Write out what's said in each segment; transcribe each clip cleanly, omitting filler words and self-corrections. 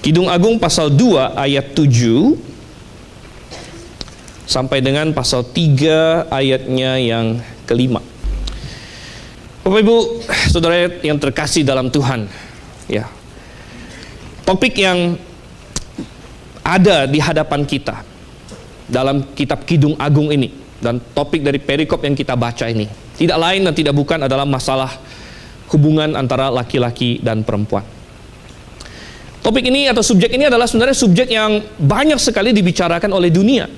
Kidung Agung pasal 2 ayat 7 sampai dengan pasal 3 ayatnya yang kelima. Bapak Ibu, saudara yang terkasih dalam Tuhan, ya. Topik yang ada di hadapan kita dalam kitab Kidung Agung ini dan topik dari perikop yang kita baca ini tidak lain dan tidak bukan adalah masalah hubungan antara laki-laki dan perempuan. Topik ini atau subjek ini adalah sebenarnya subjek yang banyak sekali dibicarakan oleh dunia.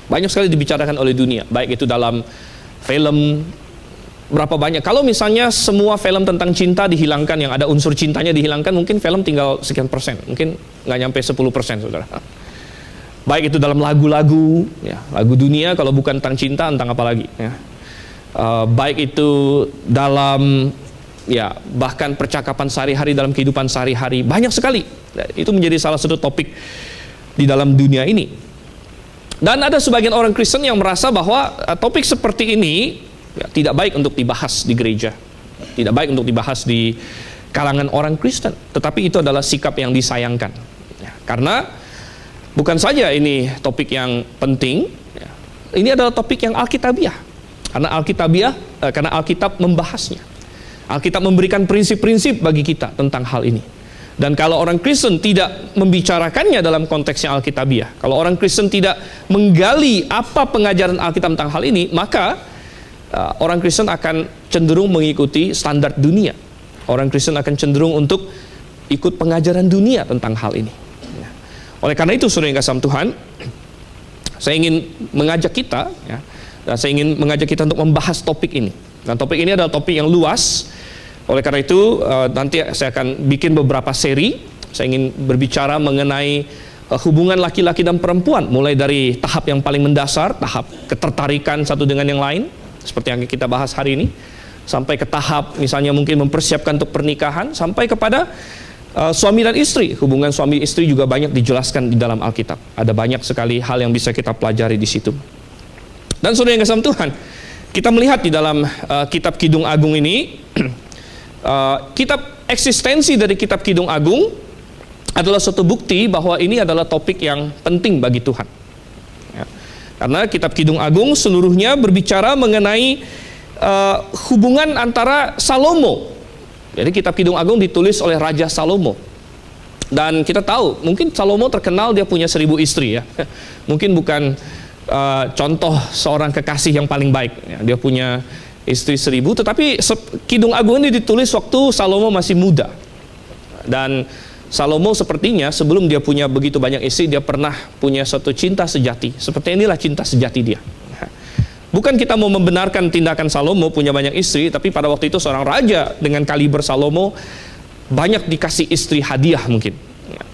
Banyak sekali dibicarakan oleh dunia, baik itu dalam film. Berapa banyak, kalau misalnya semua film tentang cinta dihilangkan, yang ada unsur cintanya dihilangkan, mungkin film tinggal sekian persen, mungkin nggak nyampe 10%, saudara. Baik itu dalam lagu-lagu, ya, lagu dunia, kalau bukan tentang cinta, tentang apa lagi, ya. Baik itu dalam, ya, bahkan percakapan sehari-hari, dalam kehidupan sehari-hari, banyak sekali. Itu menjadi salah satu topik di dalam dunia ini. Dan ada sebagian orang Kristen yang merasa bahwa topik seperti ini ya, tidak baik untuk dibahas di gereja, tidak baik untuk dibahas di kalangan orang Kristen. Tetapi itu adalah sikap yang disayangkan, ya, karena bukan saja ini topik yang penting, ya, ini adalah topik yang alkitabiah. Karena Alkitab membahasnya. Alkitab memberikan prinsip-prinsip bagi kita tentang hal ini. Dan kalau orang Kristen tidak membicarakannya dalam konteks yang alkitabiah, kalau orang Kristen tidak menggali apa pengajaran Alkitab tentang hal ini, maka orang Kristen akan cenderung mengikuti standar dunia. Orang Kristen akan cenderung untuk ikut pengajaran dunia tentang hal ini. Oleh karena itu, saudara yang kasih Tuhan, saya ingin mengajak kita, ya, dan saya ingin mengajak kita untuk membahas topik ini. Dan topik ini adalah topik yang luas. Oleh karena itu, nanti saya akan bikin beberapa seri. Saya ingin berbicara mengenai hubungan laki-laki dan perempuan, mulai dari tahap yang paling mendasar, tahap ketertarikan satu dengan yang lain, seperti yang kita bahas hari ini, sampai ke tahap misalnya mungkin mempersiapkan untuk pernikahan, sampai kepada suami dan istri. Hubungan suami istri juga banyak dijelaskan di dalam Alkitab. Ada banyak sekali hal yang bisa kita pelajari di situ. Dan saudara yang kasih Tuhan, kita melihat di dalam kitab Kidung Agung ini, kitab eksistensi dari kitab Kidung Agung adalah suatu bukti bahwa ini adalah topik yang penting bagi Tuhan. Ya. Karena kitab Kidung Agung seluruhnya berbicara mengenai hubungan antara Salomo. Jadi kitab Kidung Agung ditulis oleh Raja Salomo. Dan kita tahu, mungkin Salomo terkenal dia punya 1000 istri, ya. Mungkin bukan contoh seorang kekasih yang paling baik, ya. Dia punya istri 1000, tetapi Kidung Agung ini ditulis waktu Salomo masih muda. Dan Salomo sepertinya sebelum dia punya begitu banyak istri, dia pernah punya suatu cinta sejati. Seperti inilah cinta sejati dia. Bukan kita mau membenarkan tindakan Salomo punya banyak istri, tapi pada waktu itu seorang raja dengan kaliber Salomo banyak dikasih istri hadiah mungkin.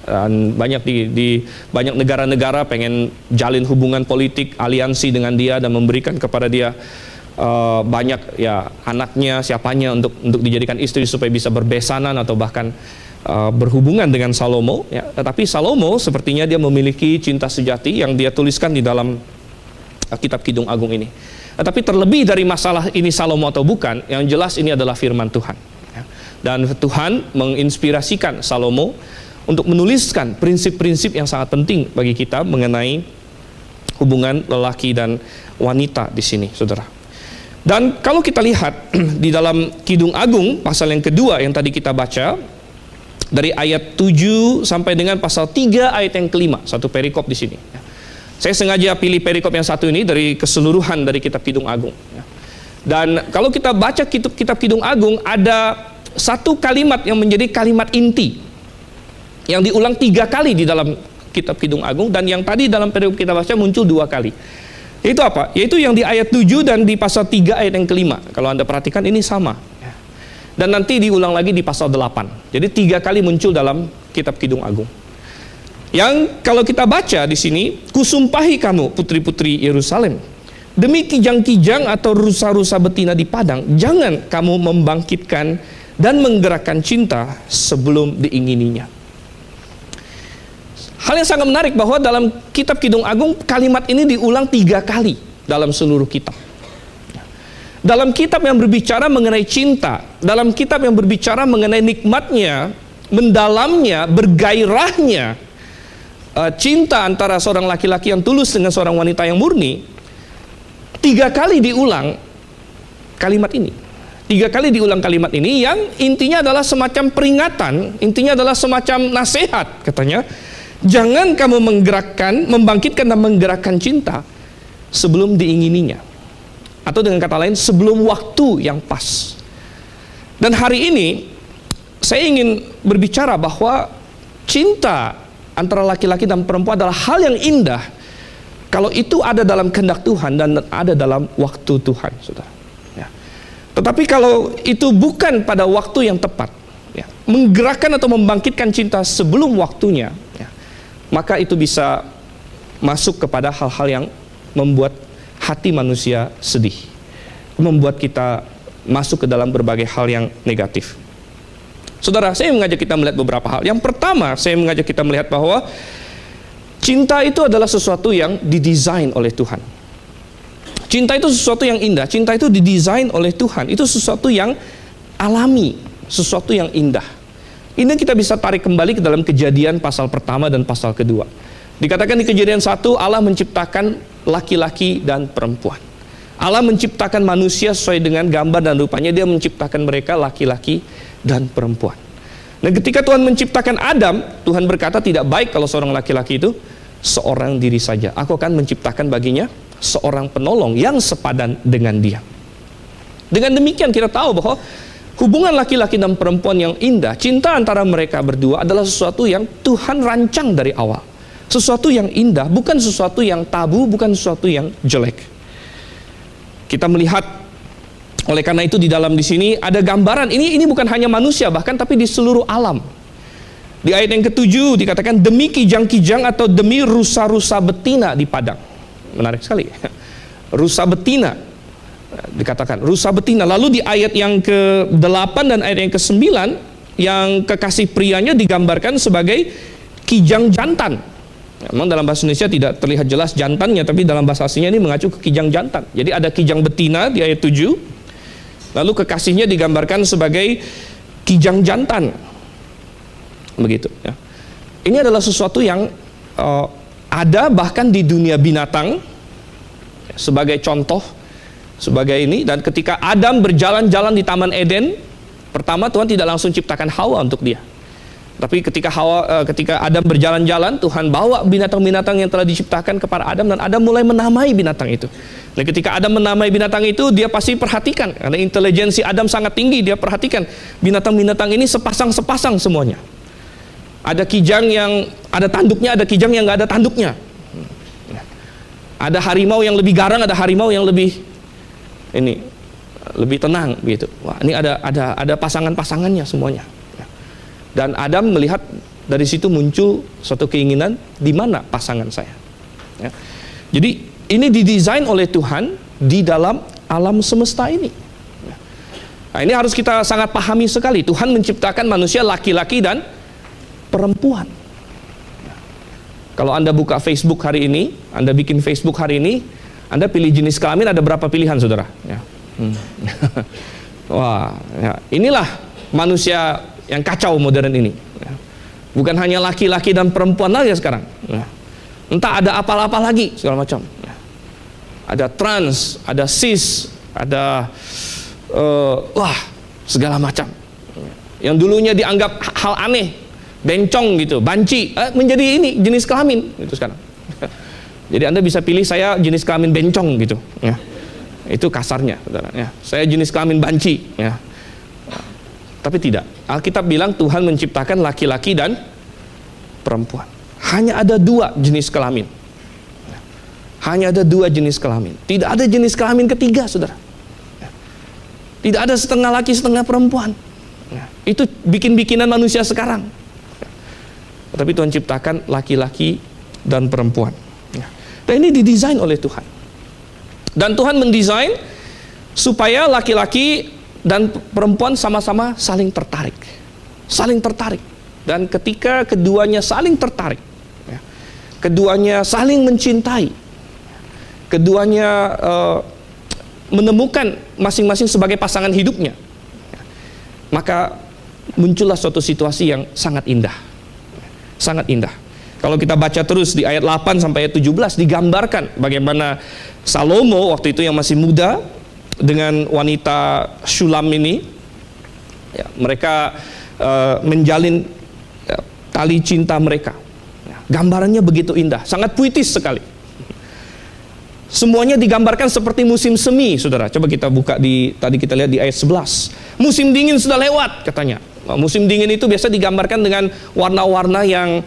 Dan banyak di banyak negara-negara pengen jalin hubungan politik, aliansi dengan dia dan memberikan kepada dia banyak, ya, anaknya, siapanya untuk dijadikan istri supaya bisa berbesanan atau bahkan berhubungan dengan Salomo, ya. Tetapi Salomo sepertinya dia memiliki cinta sejati yang dia tuliskan di dalam kitab Kidung Agung ini. Tetapi terlebih dari masalah ini Salomo atau bukan, yang jelas ini adalah firman Tuhan, ya. Dan Tuhan menginspirasikan Salomo untuk menuliskan prinsip-prinsip yang sangat penting bagi kita mengenai hubungan lelaki dan wanita di sini, saudara. Dan kalau kita lihat di dalam Kidung Agung pasal yang kedua yang tadi kita baca, dari ayat 7 sampai dengan pasal 3 ayat yang kelima, satu perikop di sini. Saya sengaja pilih perikop yang satu ini dari keseluruhan dari kitab Kidung Agung. Dan kalau kita baca kitab Kidung Agung, ada satu kalimat yang menjadi kalimat inti yang diulang 3 kali di dalam kitab Kidung Agung, dan yang tadi dalam perikop kita baca muncul 2 kali. Itu apa? Yaitu yang di ayat 7 dan di pasal 3 ayat yang kelima. Kalau Anda perhatikan ini sama. Dan nanti diulang lagi di pasal 8. Jadi 3 kali muncul dalam kitab Kidung Agung. Yang kalau kita baca di sini, kusumpahi kamu putri-putri Yerusalem, demi kijang-kijang atau rusa-rusa betina di padang, jangan kamu membangkitkan dan menggerakkan cinta sebelum diingininya. Hal yang sangat menarik bahwa dalam kitab Kidung Agung kalimat ini diulang 3 kali dalam seluruh kitab. Dalam kitab yang berbicara mengenai cinta, dalam kitab yang berbicara mengenai nikmatnya mendalamnya, bergairahnya cinta antara seorang laki-laki yang tulus dengan seorang wanita yang murni, 3 kali diulang kalimat ini. 3 kali diulang kalimat ini yang intinya adalah semacam peringatan, intinya adalah semacam nasihat, katanya. Jangan kamu membangkitkan dan menggerakkan cinta sebelum diingininya. Atau dengan kata lain, sebelum waktu yang pas. Dan hari ini, saya ingin berbicara bahwa cinta antara laki-laki dan perempuan adalah hal yang indah kalau itu ada dalam kehendak Tuhan dan ada dalam waktu Tuhan, saudara. Ya. Tetapi kalau itu bukan pada waktu yang tepat, ya, menggerakkan atau membangkitkan cinta sebelum waktunya, ya, maka itu bisa masuk kepada hal-hal yang membuat hati manusia sedih, membuat kita masuk ke dalam berbagai hal yang negatif. Saudara, saya mengajak kita melihat beberapa hal. Yang pertama, saya mengajak kita melihat bahwa cinta itu adalah sesuatu yang didesain oleh Tuhan. Cinta itu sesuatu yang indah. Cinta itu didesain oleh Tuhan. Itu sesuatu yang alami, sesuatu yang indah. Ini kita bisa tarik kembali ke dalam Kejadian pasal pertama dan pasal kedua. Dikatakan di Kejadian 1, Allah menciptakan laki-laki dan perempuan. Allah menciptakan manusia sesuai dengan gambar dan rupanya. Dia menciptakan mereka laki-laki dan perempuan. Dan ketika Tuhan menciptakan Adam, Tuhan berkata tidak baik kalau seorang laki-laki itu seorang diri saja. Aku akan menciptakan baginya seorang penolong yang sepadan dengan dia. Dengan demikian kita tahu bahwa hubungan laki-laki dan perempuan yang indah, cinta antara mereka berdua adalah sesuatu yang Tuhan rancang dari awal. Sesuatu yang indah, bukan sesuatu yang tabu, bukan sesuatu yang jelek. Kita melihat, oleh karena itu di dalam di sini ada gambaran, ini bukan hanya manusia bahkan tapi di seluruh alam. Di ayat yang ke-7 dikatakan demi kijang-kijang atau demi rusa-rusa betina di padang. Menarik sekali. Rusa betina dikatakan, rusa betina. Lalu di ayat yang ke-8 dan ayat yang ke-9 yang kekasih prianya digambarkan sebagai kijang jantan. Memang dalam bahasa Indonesia tidak terlihat jelas jantannya, tapi dalam bahasa aslinya ini mengacu ke kijang jantan. Jadi ada kijang betina di ayat 7. Lalu kekasihnya digambarkan sebagai kijang jantan. Begitu ya. Ini adalah sesuatu yang ada bahkan di dunia binatang, sebagai contoh, sebagai ini. Dan ketika Adam berjalan-jalan di Taman Eden, pertama Tuhan tidak langsung ciptakan Hawa untuk dia. Tapi ketika Adam berjalan-jalan, Tuhan bawa binatang-binatang yang telah diciptakan kepada Adam, dan Adam mulai menamai binatang itu. Dan ketika Adam menamai binatang itu, dia pasti perhatikan, karena intelijensi Adam sangat tinggi, dia perhatikan binatang-binatang ini sepasang-sepasang semuanya. Ada kijang yang ada tanduknya, ada kijang yang nggak ada tanduknya. Ada harimau yang lebih garang, ada harimau yang lebih tenang, gitu. Wah, ini ada pasangan-pasangannya semuanya. Dan Adam melihat dari situ muncul suatu keinginan, di mana pasangan saya? Ya. Jadi ini didesain oleh Tuhan di dalam alam semesta ini. Nah, ini harus kita sangat pahami sekali. Tuhan menciptakan manusia laki-laki dan perempuan. Kalau Anda buka Facebook hari ini, Anda bikin Facebook hari ini, Anda pilih jenis kelamin, ada berapa pilihan, saudara? Ya. Wah, ya. Inilah manusia yang kacau modern ini. Bukan hanya laki-laki dan perempuan lagi sekarang. Entah ada apa-apa lagi segala macam. Ada trans, ada cis, ada segala macam. Yang dulunya dianggap hal aneh, bencong gitu, banci, menjadi ini jenis kelamin gitu sekarang. Jadi Anda bisa pilih, saya jenis kelamin bencong gitu. Ya. Itu kasarnya, saudara. Ya. Saya jenis kelamin banci. Ya. Tapi tidak. Alkitab bilang Tuhan menciptakan laki-laki dan perempuan. Hanya ada 2 jenis kelamin. Hanya ada 2 jenis kelamin. Tidak ada jenis kelamin ketiga, saudara. Tidak ada setengah laki, setengah perempuan. Itu bikin-bikinan manusia sekarang. Tapi Tuhan ciptakan laki-laki dan perempuan. Dan ini didesain oleh Tuhan. Dan Tuhan mendesain supaya laki-laki dan perempuan sama-sama saling tertarik. Saling tertarik. Dan ketika keduanya saling tertarik, keduanya saling mencintai, keduanya menemukan masing-masing sebagai pasangan hidupnya, maka muncullah suatu situasi yang sangat indah. Sangat indah. Kalau kita baca terus di ayat 8 sampai ayat 17 digambarkan bagaimana Salomo waktu itu yang masih muda dengan wanita Shulam ini, ya, mereka menjalin tali cinta mereka. Ya, gambarannya begitu indah, sangat puitis sekali. Semuanya digambarkan seperti musim semi, saudara. Coba kita buka tadi kita lihat di ayat 11. Musim dingin sudah lewat, katanya. Musim dingin itu biasa digambarkan dengan warna-warna yang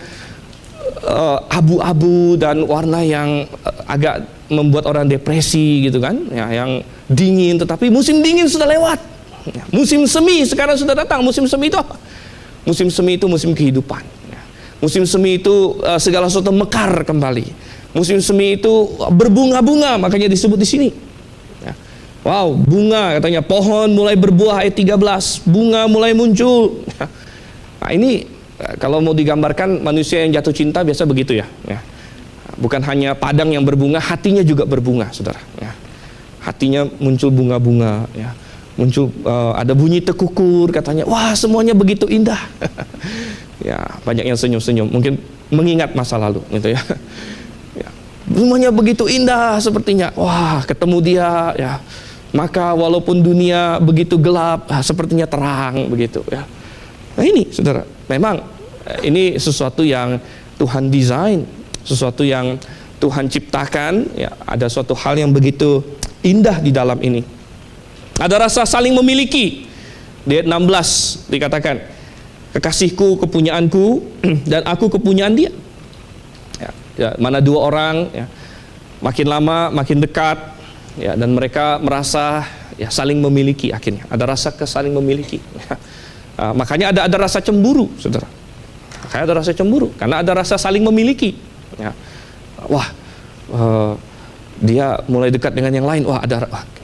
abu-abu dan warna yang agak membuat orang depresi gitu kan, ya, yang dingin. Tetapi musim dingin sudah lewat. Ya, musim semi sekarang sudah datang. Musim semi itu apa? Musim semi itu musim kehidupan. Ya. Musim semi itu segala sesuatu mekar kembali. Musim semi itu berbunga-bunga, makanya disebut di sini. Ya. Wow, bunga katanya, pohon mulai berbuah ayat 13, bunga mulai muncul. Nah, ini kalau mau digambarkan manusia yang jatuh cinta biasa begitu ya. Ya. Bukan hanya padang yang berbunga, hatinya juga berbunga, saudara. Ya. Hatinya muncul bunga-bunga. Ya. Muncul ada bunyi tekukur katanya. Wah, semuanya begitu indah. Ya, banyak yang senyum-senyum, mungkin mengingat masa lalu, gitu ya. Semuanya begitu indah sepertinya. Wah, ketemu dia, ya. Maka walaupun dunia begitu gelap, sepertinya terang begitu, ya. Nah ini, saudara, memang ini sesuatu yang Tuhan desain, sesuatu yang Tuhan ciptakan. Ya, ada suatu hal yang begitu indah di dalam ini. Ada rasa saling memiliki. Di ayat 16 dikatakan, kekasihku kepunyaanku dan aku kepunyaan dia. Ya, mana dua orang ya, makin lama makin dekat ya, dan mereka merasa ya saling memiliki. Akhirnya ada rasa saling memiliki ya. Makanya ada rasa cemburu, saudara. Makanya ada rasa cemburu karena ada rasa saling memiliki ya. Wah, dia mulai dekat dengan yang lain. Wah,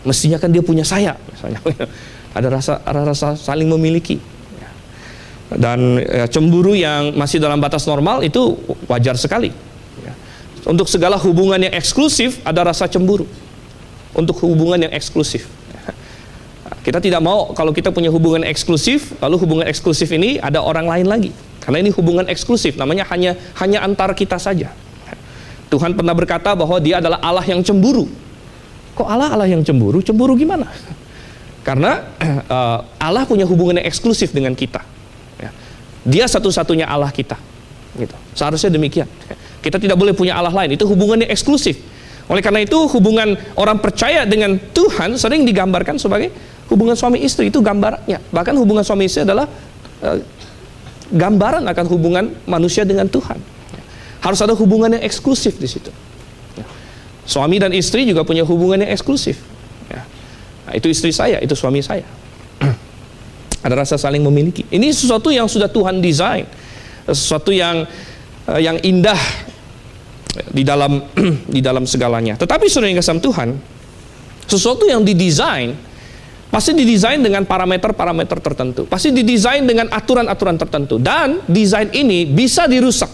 mestinya kan dia punya saya misalnya. Ada rasa saling memiliki ya. Dan ya, cemburu yang masih dalam batas normal itu wajar sekali. Untuk segala hubungan yang eksklusif ada rasa cemburu. Untuk hubungan yang eksklusif, kita tidak mau kalau kita punya hubungan eksklusif, lalu hubungan eksklusif ini ada orang lain lagi. Karena ini hubungan eksklusif, namanya hanya antar kita saja. Tuhan pernah berkata bahwa Dia adalah Allah yang cemburu. Kok Allah yang cemburu? Cemburu gimana? Karena Allah punya hubungan yang eksklusif dengan kita. Dia satu-satunya Allah kita. Gitu. Seharusnya demikian. Kita tidak boleh punya Allah lain. Itu hubungannya eksklusif. Oleh karena itu hubungan orang percaya dengan Tuhan sering digambarkan sebagai hubungan suami istri. Itu gambarannya. Bahkan hubungan suami istri adalah gambaran akan hubungan manusia dengan Tuhan. Harus ada hubungan yang eksklusif di situ. Suami dan istri juga punya hubungan yang eksklusif. Nah, itu istri saya, itu suami saya. Ada rasa saling memiliki. Ini sesuatu yang sudah Tuhan desain. Sesuatu yang indah di dalam segalanya. Tetapi saudara yang kasih Tuhan, sesuatu yang didesain pasti didesain dengan parameter-parameter tertentu. Pasti didesain dengan aturan-aturan tertentu. Dan desain ini bisa dirusak.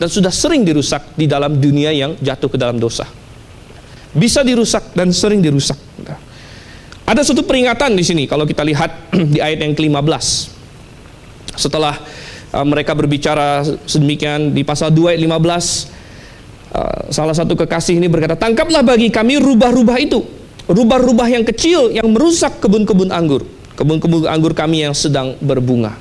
Dan sudah sering dirusak di dalam dunia yang jatuh ke dalam dosa. Bisa dirusak dan sering dirusak. Ada suatu peringatan di sini kalau kita lihat di ayat yang ke-15. Setelah mereka berbicara sedemikian di pasal 2 ayat 15, salah satu kekasih ini berkata, tangkaplah bagi kami rubah-rubah itu, rubah-rubah yang kecil yang merusak kebun-kebun anggur kami yang sedang berbunga.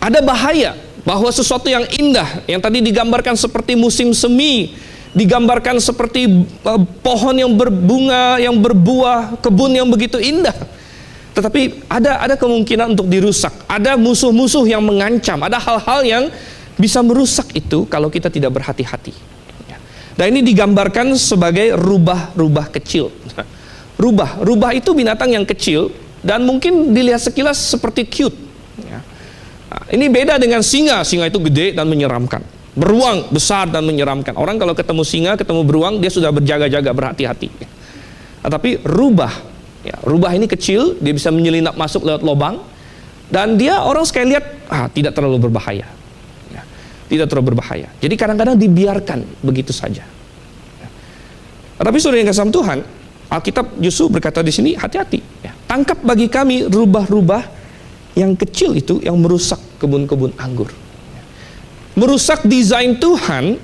Ada bahaya bahwa sesuatu yang indah yang tadi digambarkan seperti musim semi, digambarkan seperti pohon yang berbunga, yang berbuah, kebun yang begitu indah, tetapi ada kemungkinan untuk dirusak. Ada musuh-musuh yang mengancam. Ada hal-hal yang bisa merusak itu kalau kita tidak berhati-hati. Dan ini digambarkan sebagai rubah-rubah kecil. Rubah itu binatang yang kecil dan mungkin dilihat sekilas seperti cute. Ini beda dengan singa. Singa itu gede dan menyeramkan. Beruang besar dan menyeramkan. Orang kalau ketemu singa, ketemu beruang, dia sudah berjaga-jaga, berhati-hati. Tapi rubah ini kecil, dia bisa menyelinap masuk lewat lubang, dan dia orang sekali lihat tidak terlalu berbahaya. Tidak terlalu berbahaya. Jadi kadang-kadang dibiarkan begitu saja. Tapi saudara yang kasih Tuhan, Alkitab justru berkata di sini, hati-hati. Tangkap bagi kami rubah-rubah yang kecil itu yang merusak kebun-kebun anggur. Merusak desain Tuhan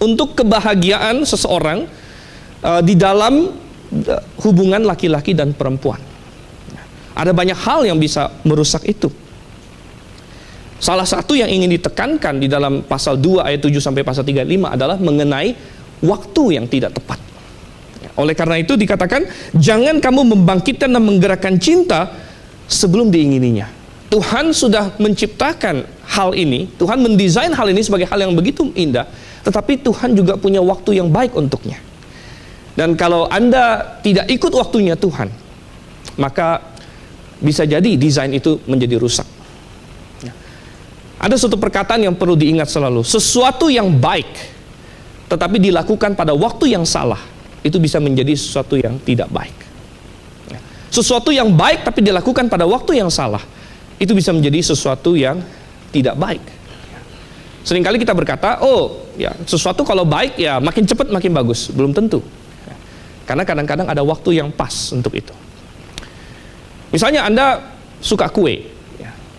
untuk kebahagiaan seseorang di dalam hubungan laki-laki dan perempuan. Ada banyak hal yang bisa merusak itu. Salah satu yang ingin ditekankan di dalam pasal 2 ayat 7 sampai pasal 35 adalah mengenai waktu yang tidak tepat. Oleh karena itu dikatakan, jangan kamu membangkitkan dan menggerakkan cinta sebelum diingininya. Tuhan sudah menciptakan hal ini, Tuhan mendesain hal ini sebagai hal yang begitu indah, tetapi Tuhan juga punya waktu yang baik untuknya. Dan kalau Anda tidak ikut waktunya Tuhan, maka bisa jadi desain itu menjadi rusak. Ada suatu perkataan yang perlu diingat selalu, sesuatu yang baik tetapi dilakukan pada waktu yang salah, itu bisa menjadi sesuatu yang tidak baik. Sesuatu yang baik tapi dilakukan pada waktu yang salah, itu bisa menjadi sesuatu yang tidak baik. Seringkali kita berkata, oh ya, sesuatu kalau baik ya makin cepat makin bagus. Belum tentu. Karena kadang-kadang ada waktu yang pas untuk itu. Misalnya Anda suka kue.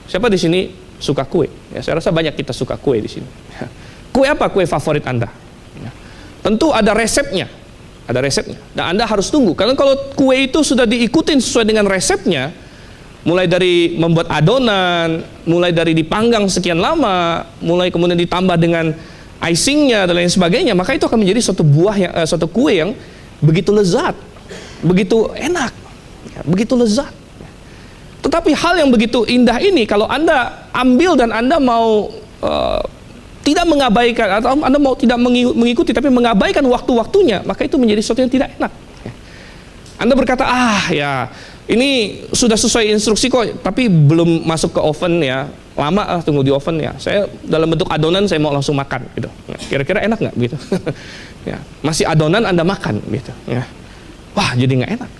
Siapa di sini suka kue? Ya, saya rasa banyak kita suka kue di sini. Kue apa kue favorit Anda? Tentu ada resepnya. Ada resepnya. Dan Anda harus tunggu. Karena kalau kue itu sudah diikutin sesuai dengan resepnya, mulai dari membuat adonan, mulai dari dipanggang sekian lama, mulai kemudian ditambah dengan icingnya dan lain sebagainya, maka itu akan menjadi suatu buah yang, suatu kue yang begitu lezat, begitu enak, ya, begitu lezat. Tetapi hal yang begitu indah ini, kalau Anda ambil dan Anda mau tidak mengabaikan, atau Anda mau tidak mengikuti, tapi mengabaikan waktu-waktunya, maka itu menjadi sesuatu yang tidak enak. Anda berkata, ya ini sudah sesuai instruksi kok, tapi belum masuk ke oven ya, lama tunggu di oven ya. Saya dalam bentuk adonan, saya mau langsung makan gitu. Kira-kira enak nggak gitu? Ya, masih adonan Anda makan gitu. Ya. Wah, jadi nggak enak.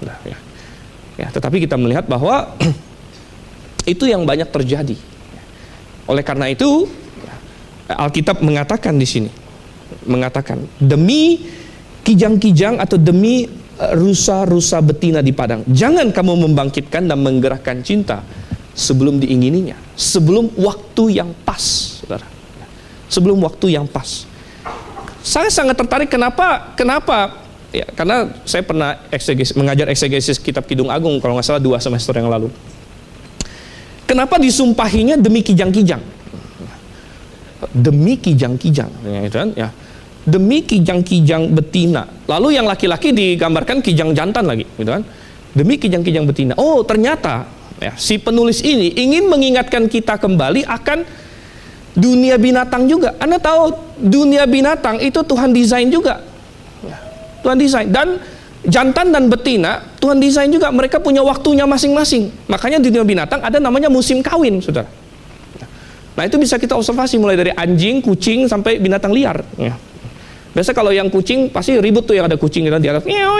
Nah, ya. Ya, tetapi kita melihat bahwa itu yang banyak terjadi. Oleh karena itu, Alkitab mengatakan di sini, mengatakan demi kijang-kijang atau demi rusa-rusa betina di padang, jangan kamu membangkitkan dan menggerakkan cinta sebelum diingininya, sebelum waktu yang pas, saudara. Sebelum waktu yang pas. Saya sangat tertarik kenapa? Ya, karena saya pernah mengajar eksegesis kitab Kidung Agung kalau nggak salah 2 semester yang lalu. Kenapa disumpahinya demi kijang-kijang? Demi kijang-kijang, ya, demi kijang-kijang betina. Lalu yang laki-laki digambarkan kijang jantan lagi, gitu kan? Demi kijang-kijang betina. Oh, ternyata ya, si penulis ini ingin mengingatkan kita kembali akan dunia binatang juga. Anda tahu dunia binatang itu Tuhan desain juga. Tuhan desain, dan jantan dan betina Tuhan desain juga, mereka punya waktunya masing-masing. Makanya di dunia binatang ada namanya musim kawin, saudara. Nah, itu bisa kita observasi mulai dari anjing, kucing sampai binatang liar. Ya. Biasa kalau yang kucing pasti ribut tuh, yang ada kucing di atas. Ya.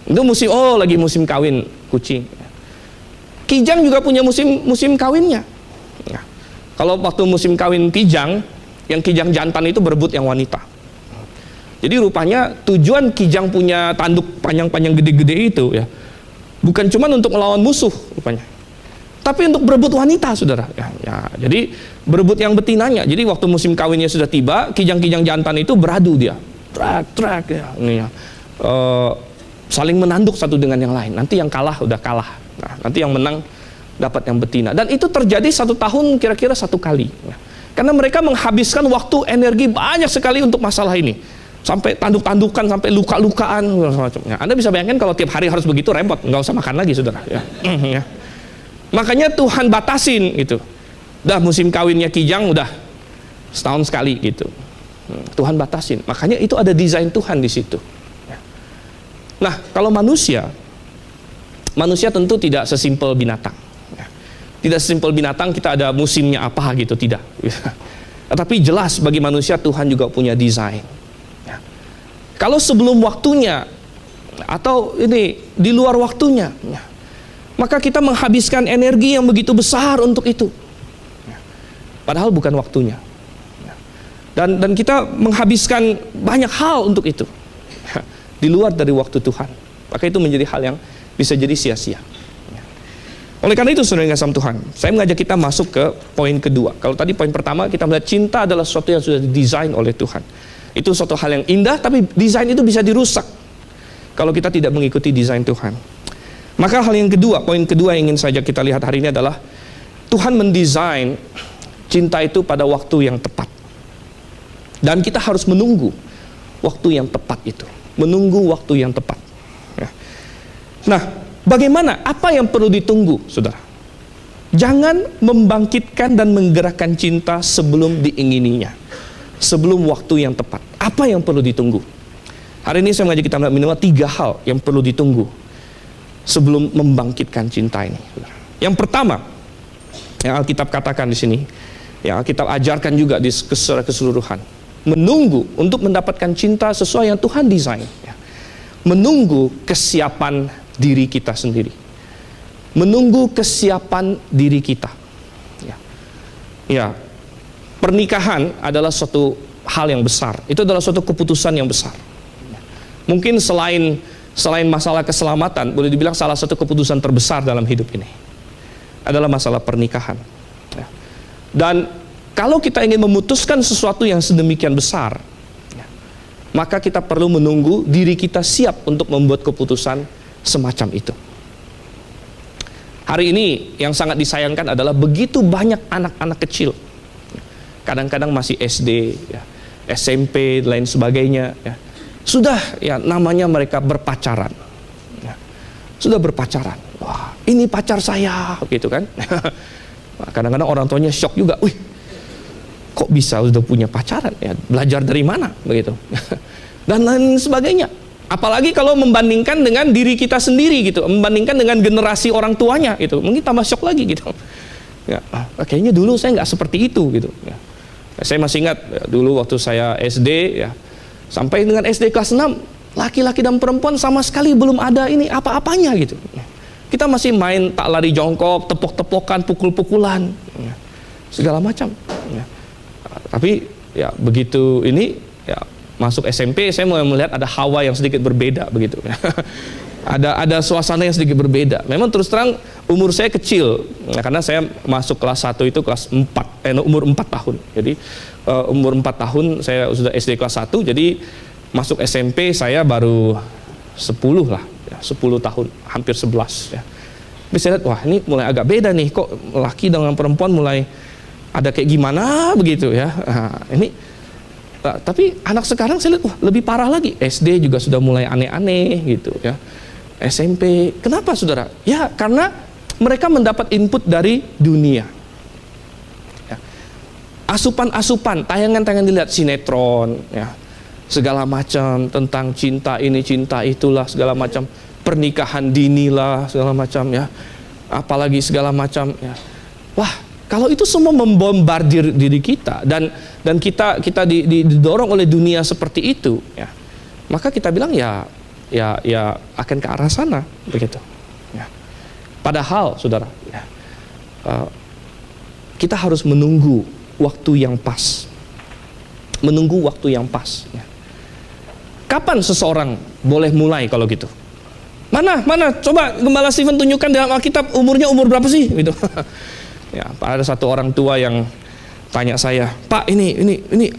Itu lagi musim kawin kucing. Kijang juga punya musim kawinnya. Ya. Kalau waktu musim kawin kijang, yang kijang jantan itu berebut yang wanita. Jadi rupanya tujuan kijang punya tanduk panjang-panjang gede-gede itu ya, bukan cuma untuk melawan musuh rupanya, tapi untuk berebut wanita, saudara. Ya, jadi berebut yang betinanya. Jadi waktu musim kawinnya sudah tiba, kijang-kijang jantan itu beradu dia, trak ya, ini ya, saling menanduk satu dengan yang lain. Nanti yang kalah udah kalah. Nah, nanti yang menang dapat yang betina. Dan itu terjadi 1 tahun kira-kira 1 kali. Ya. Karena mereka menghabiskan waktu, energi banyak sekali untuk masalah ini. Sampai tanduk-tandukan, sampai luka-lukaan, semacamnya. Anda bisa bayangkan kalau tiap hari harus begitu, repot, nggak usah makan lagi, saudara. Ya. Ya. Makanya Tuhan batasin gitu. Udah musim kawinnya kijang udah setahun sekali gitu. Tuhan batasin. Makanya itu ada desain Tuhan di situ. Nah, kalau manusia tentu tidak sesimpel binatang. Tidak sesimpel binatang kita ada musimnya apa gitu, tidak. Tapi jelas bagi manusia Tuhan juga punya desain. Kalau sebelum waktunya atau ini di luar waktunya, maka kita menghabiskan energi yang begitu besar untuk itu. Padahal bukan waktunya. Dan kita menghabiskan banyak hal untuk itu. Di luar dari waktu Tuhan. Maka itu menjadi hal yang bisa jadi sia-sia. Oleh karena itu, saudara yang kasih Tuhan, saya mengajak kita masuk ke poin kedua. Kalau tadi poin pertama kita melihat cinta adalah sesuatu yang sudah didesain oleh Tuhan. Itu suatu hal yang indah, tapi desain itu bisa dirusak kalau kita tidak mengikuti desain Tuhan. Maka hal yang kedua, poin kedua yang ingin saja kita lihat hari ini adalah Tuhan mendesain cinta itu pada waktu yang tepat. Dan kita harus menunggu waktu yang tepat itu. Menunggu waktu yang tepat. Nah, bagaimana? Apa yang perlu ditunggu, saudara? Jangan membangkitkan dan menggerakkan cinta sebelum diingininya, sebelum waktu yang tepat. Apa yang perlu ditunggu? Hari ini saya mengajak kita minimal 3 hal yang perlu ditunggu sebelum membangkitkan cinta ini. Yang pertama, yang Alkitab katakan di sini, yang Alkitab ajarkan juga secara keseluruhan, menunggu untuk mendapatkan cinta sesuai yang Tuhan desain. Menunggu kesiapan diri kita sendiri. Menunggu kesiapan diri kita. Ya, pernikahan adalah suatu hal yang besar. Itu adalah suatu keputusan yang besar. Mungkin selain masalah keselamatan, boleh dibilang salah satu keputusan terbesar dalam hidup ini adalah masalah pernikahan. Dan kalau kita ingin memutuskan sesuatu yang sedemikian besar, maka kita perlu menunggu diri kita siap untuk membuat keputusan semacam itu. Hari ini yang sangat disayangkan adalah begitu banyak anak-anak kecil, kadang-kadang masih SD, SMP, dan lain sebagainya, sudah namanya mereka berpacaran, sudah berpacaran. Wah, ini pacar saya, gitu kan? Kadang-kadang orang tuanya shock juga, wih, kok bisa udah punya pacaran? Belajar dari mana, begitu? Dan lain sebagainya. Apalagi kalau membandingkan dengan diri kita sendiri gitu, membandingkan dengan generasi orang tuanya gitu, mungkin tambah shock lagi gitu. Kayaknya dulu saya nggak seperti itu gitu. Saya masih ingat dulu waktu saya SD sampai dengan SD kelas 6, laki-laki dan perempuan sama sekali belum ada ini apa-apanya gitu. Kita masih main tak lari jongkok, tepok-tepokan, pukul-pukulan, segala macam. Tapi begitu ini masuk SMP, saya mulai melihat ada hawa yang sedikit berbeda begitu. ada suasana yang sedikit berbeda. Memang terus terang umur saya kecil, karena saya masuk kelas 1 itu kelas 4, umur 4 tahun. Jadi umur 4 tahun saya sudah SD kelas 1, jadi masuk SMP saya baru 10 lah, 10 tahun, hampir 11 ya. Tapi saya lihat, wah ini mulai agak beda nih, kok laki dengan perempuan mulai ada kayak gimana begitu ya. Tapi anak sekarang saya lihat, wah lebih parah lagi. SD juga sudah mulai aneh-aneh gitu ya. SMP, kenapa saudara? Ya karena mereka mendapat input dari dunia. Asupan-asupan, tayangan-tayangan dilihat, sinetron, segala macam tentang cinta ini, cinta itulah, segala macam, pernikahan dini lah, segala macam ya. Apalagi segala macam ya. Wah, kalau itu semua membombardir diri kita dan kita didorong oleh dunia seperti itu, maka kita bilang ya akan ke arah sana begitu. Padahal, saudara, kita harus menunggu waktu yang pas, menunggu waktu yang pas. Kapan seseorang boleh mulai kalau gitu? Mana? Coba Gembala Stephen tunjukkan dalam Alkitab umurnya umur berapa sih? Gitu. Ada satu orang tua yang tanya saya, Pak ini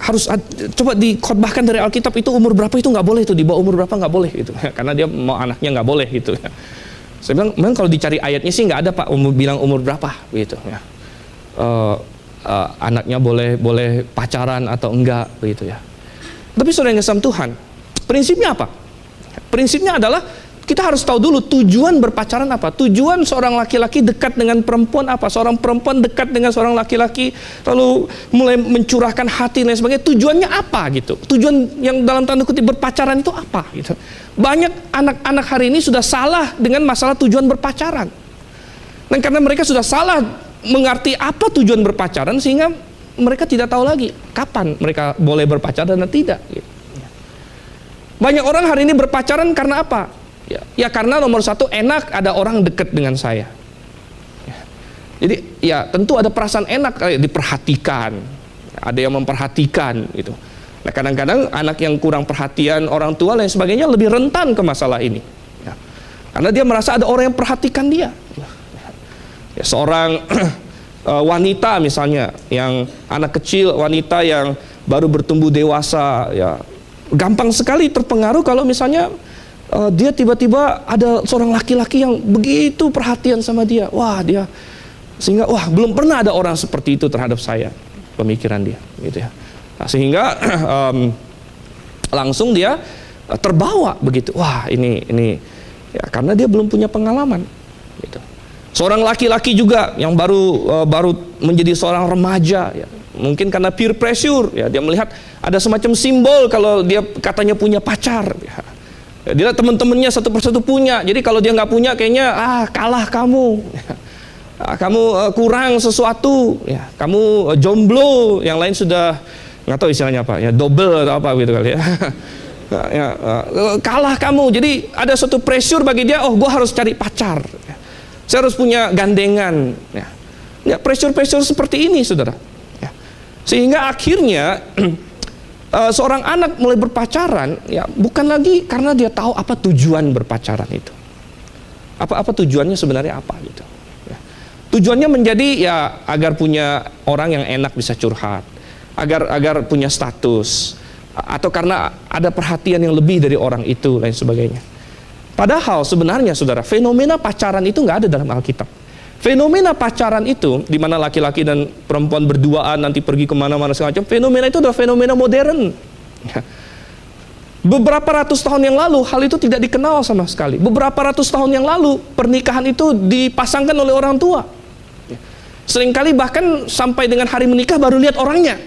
harus coba dikhotbahkan dari Alkitab itu umur berapa itu nggak boleh, itu di bawah umur berapa nggak boleh gitu. Karena dia mau anaknya nggak boleh gitu. Saya bilang, memang kalau dicari ayatnya sih nggak ada Pak bilang umur berapa gitu. Anaknya boleh pacaran atau enggak begitu ya. Tapi saudara yang kasih Tuhan, prinsipnya apa? Prinsipnya adalah kita harus tahu dulu tujuan berpacaran apa. Tujuan seorang laki-laki dekat dengan perempuan apa. Seorang perempuan dekat dengan seorang laki-laki lalu mulai mencurahkan hati dan sebagainya. Tujuannya apa gitu. Tujuan yang dalam tanda kutip berpacaran itu apa gitu. Banyak anak-anak hari ini sudah salah dengan masalah tujuan berpacaran. Dan karena mereka sudah salah mengerti apa tujuan berpacaran, sehingga mereka tidak tahu lagi kapan mereka boleh berpacaran dan tidak gitu. Banyak orang hari ini berpacaran karena apa? Ya karena nomor satu, enak ada orang dekat dengan saya. Jadi ya tentu ada perasaan enak, diperhatikan, ada yang memperhatikan gitu. Nah kadang-kadang anak yang kurang perhatian orang tua dan sebagainya lebih rentan ke masalah ini. Karena dia merasa ada orang yang perhatikan dia. Ya, seorang wanita misalnya, yang anak kecil, wanita yang baru bertumbuh dewasa, ya gampang sekali terpengaruh kalau misalnya dia tiba-tiba ada seorang laki-laki yang begitu perhatian sama dia. Sehingga belum pernah ada orang seperti itu terhadap saya, pemikiran dia, gitu ya. Nah, sehingga langsung dia terbawa begitu. Ini ya, karena dia belum punya pengalaman, gitu. Seorang laki-laki juga yang baru menjadi seorang remaja, ya, mungkin karena peer pressure, ya, dia melihat ada semacam simbol kalau dia katanya punya pacar, ya. Dia lihat teman-temannya satu persatu punya, jadi kalau dia nggak punya kayaknya kalah kamu, ya. Kamu kurang sesuatu, ya. Kamu jomblo, yang lain sudah nggak tahu istilahnya apa, ya, double atau apa gitu kali ya. Kalah kamu, jadi ada suatu pressure bagi dia, gue harus cari pacar, ya. Saya harus punya gandengan, ya. Ya, pressure seperti ini, saudara, ya. Sehingga akhirnya seorang anak mulai berpacaran, ya, bukan lagi karena dia tahu apa tujuan berpacaran itu, apa tujuannya sebenarnya apa gitu, ya. Tujuannya menjadi ya agar punya orang yang enak bisa curhat, agar punya status, atau karena ada perhatian yang lebih dari orang itu, lain sebagainya. Padahal sebenarnya, saudara, fenomena pacaran itu nggak ada dalam Alkitab. Fenomena pacaran itu, di mana laki-laki dan perempuan berduaan nanti pergi kemana-mana segala macam, fenomena itu adalah fenomena modern. Beberapa ratus tahun yang lalu, hal itu tidak dikenal sama sekali. Beberapa ratus tahun yang lalu, pernikahan itu dipasangkan oleh orang tua. Seringkali bahkan sampai dengan hari menikah baru lihat orangnya.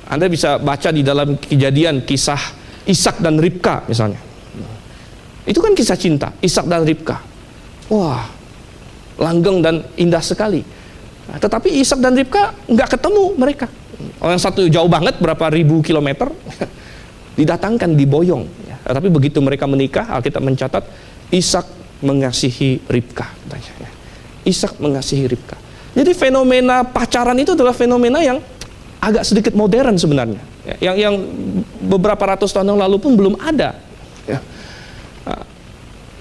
Anda bisa baca di dalam Kejadian kisah Ishak dan Ribka misalnya. Itu kan kisah cinta, Ishak dan Ribka. Wah, langgeng dan indah sekali. Nah, tetapi Ishak dan Ribka nggak ketemu mereka. Yang satu jauh banget, berapa ribu kilometer, didatangkan, diboyong. Ya, tapi begitu mereka menikah, Alkitab mencatat Ishak mengasihi Ribka. Ya. Ishak mengasihi Ribka. Jadi fenomena pacaran itu adalah fenomena yang agak sedikit modern sebenarnya, ya, yang beberapa ratus tahun yang lalu pun belum ada, ya.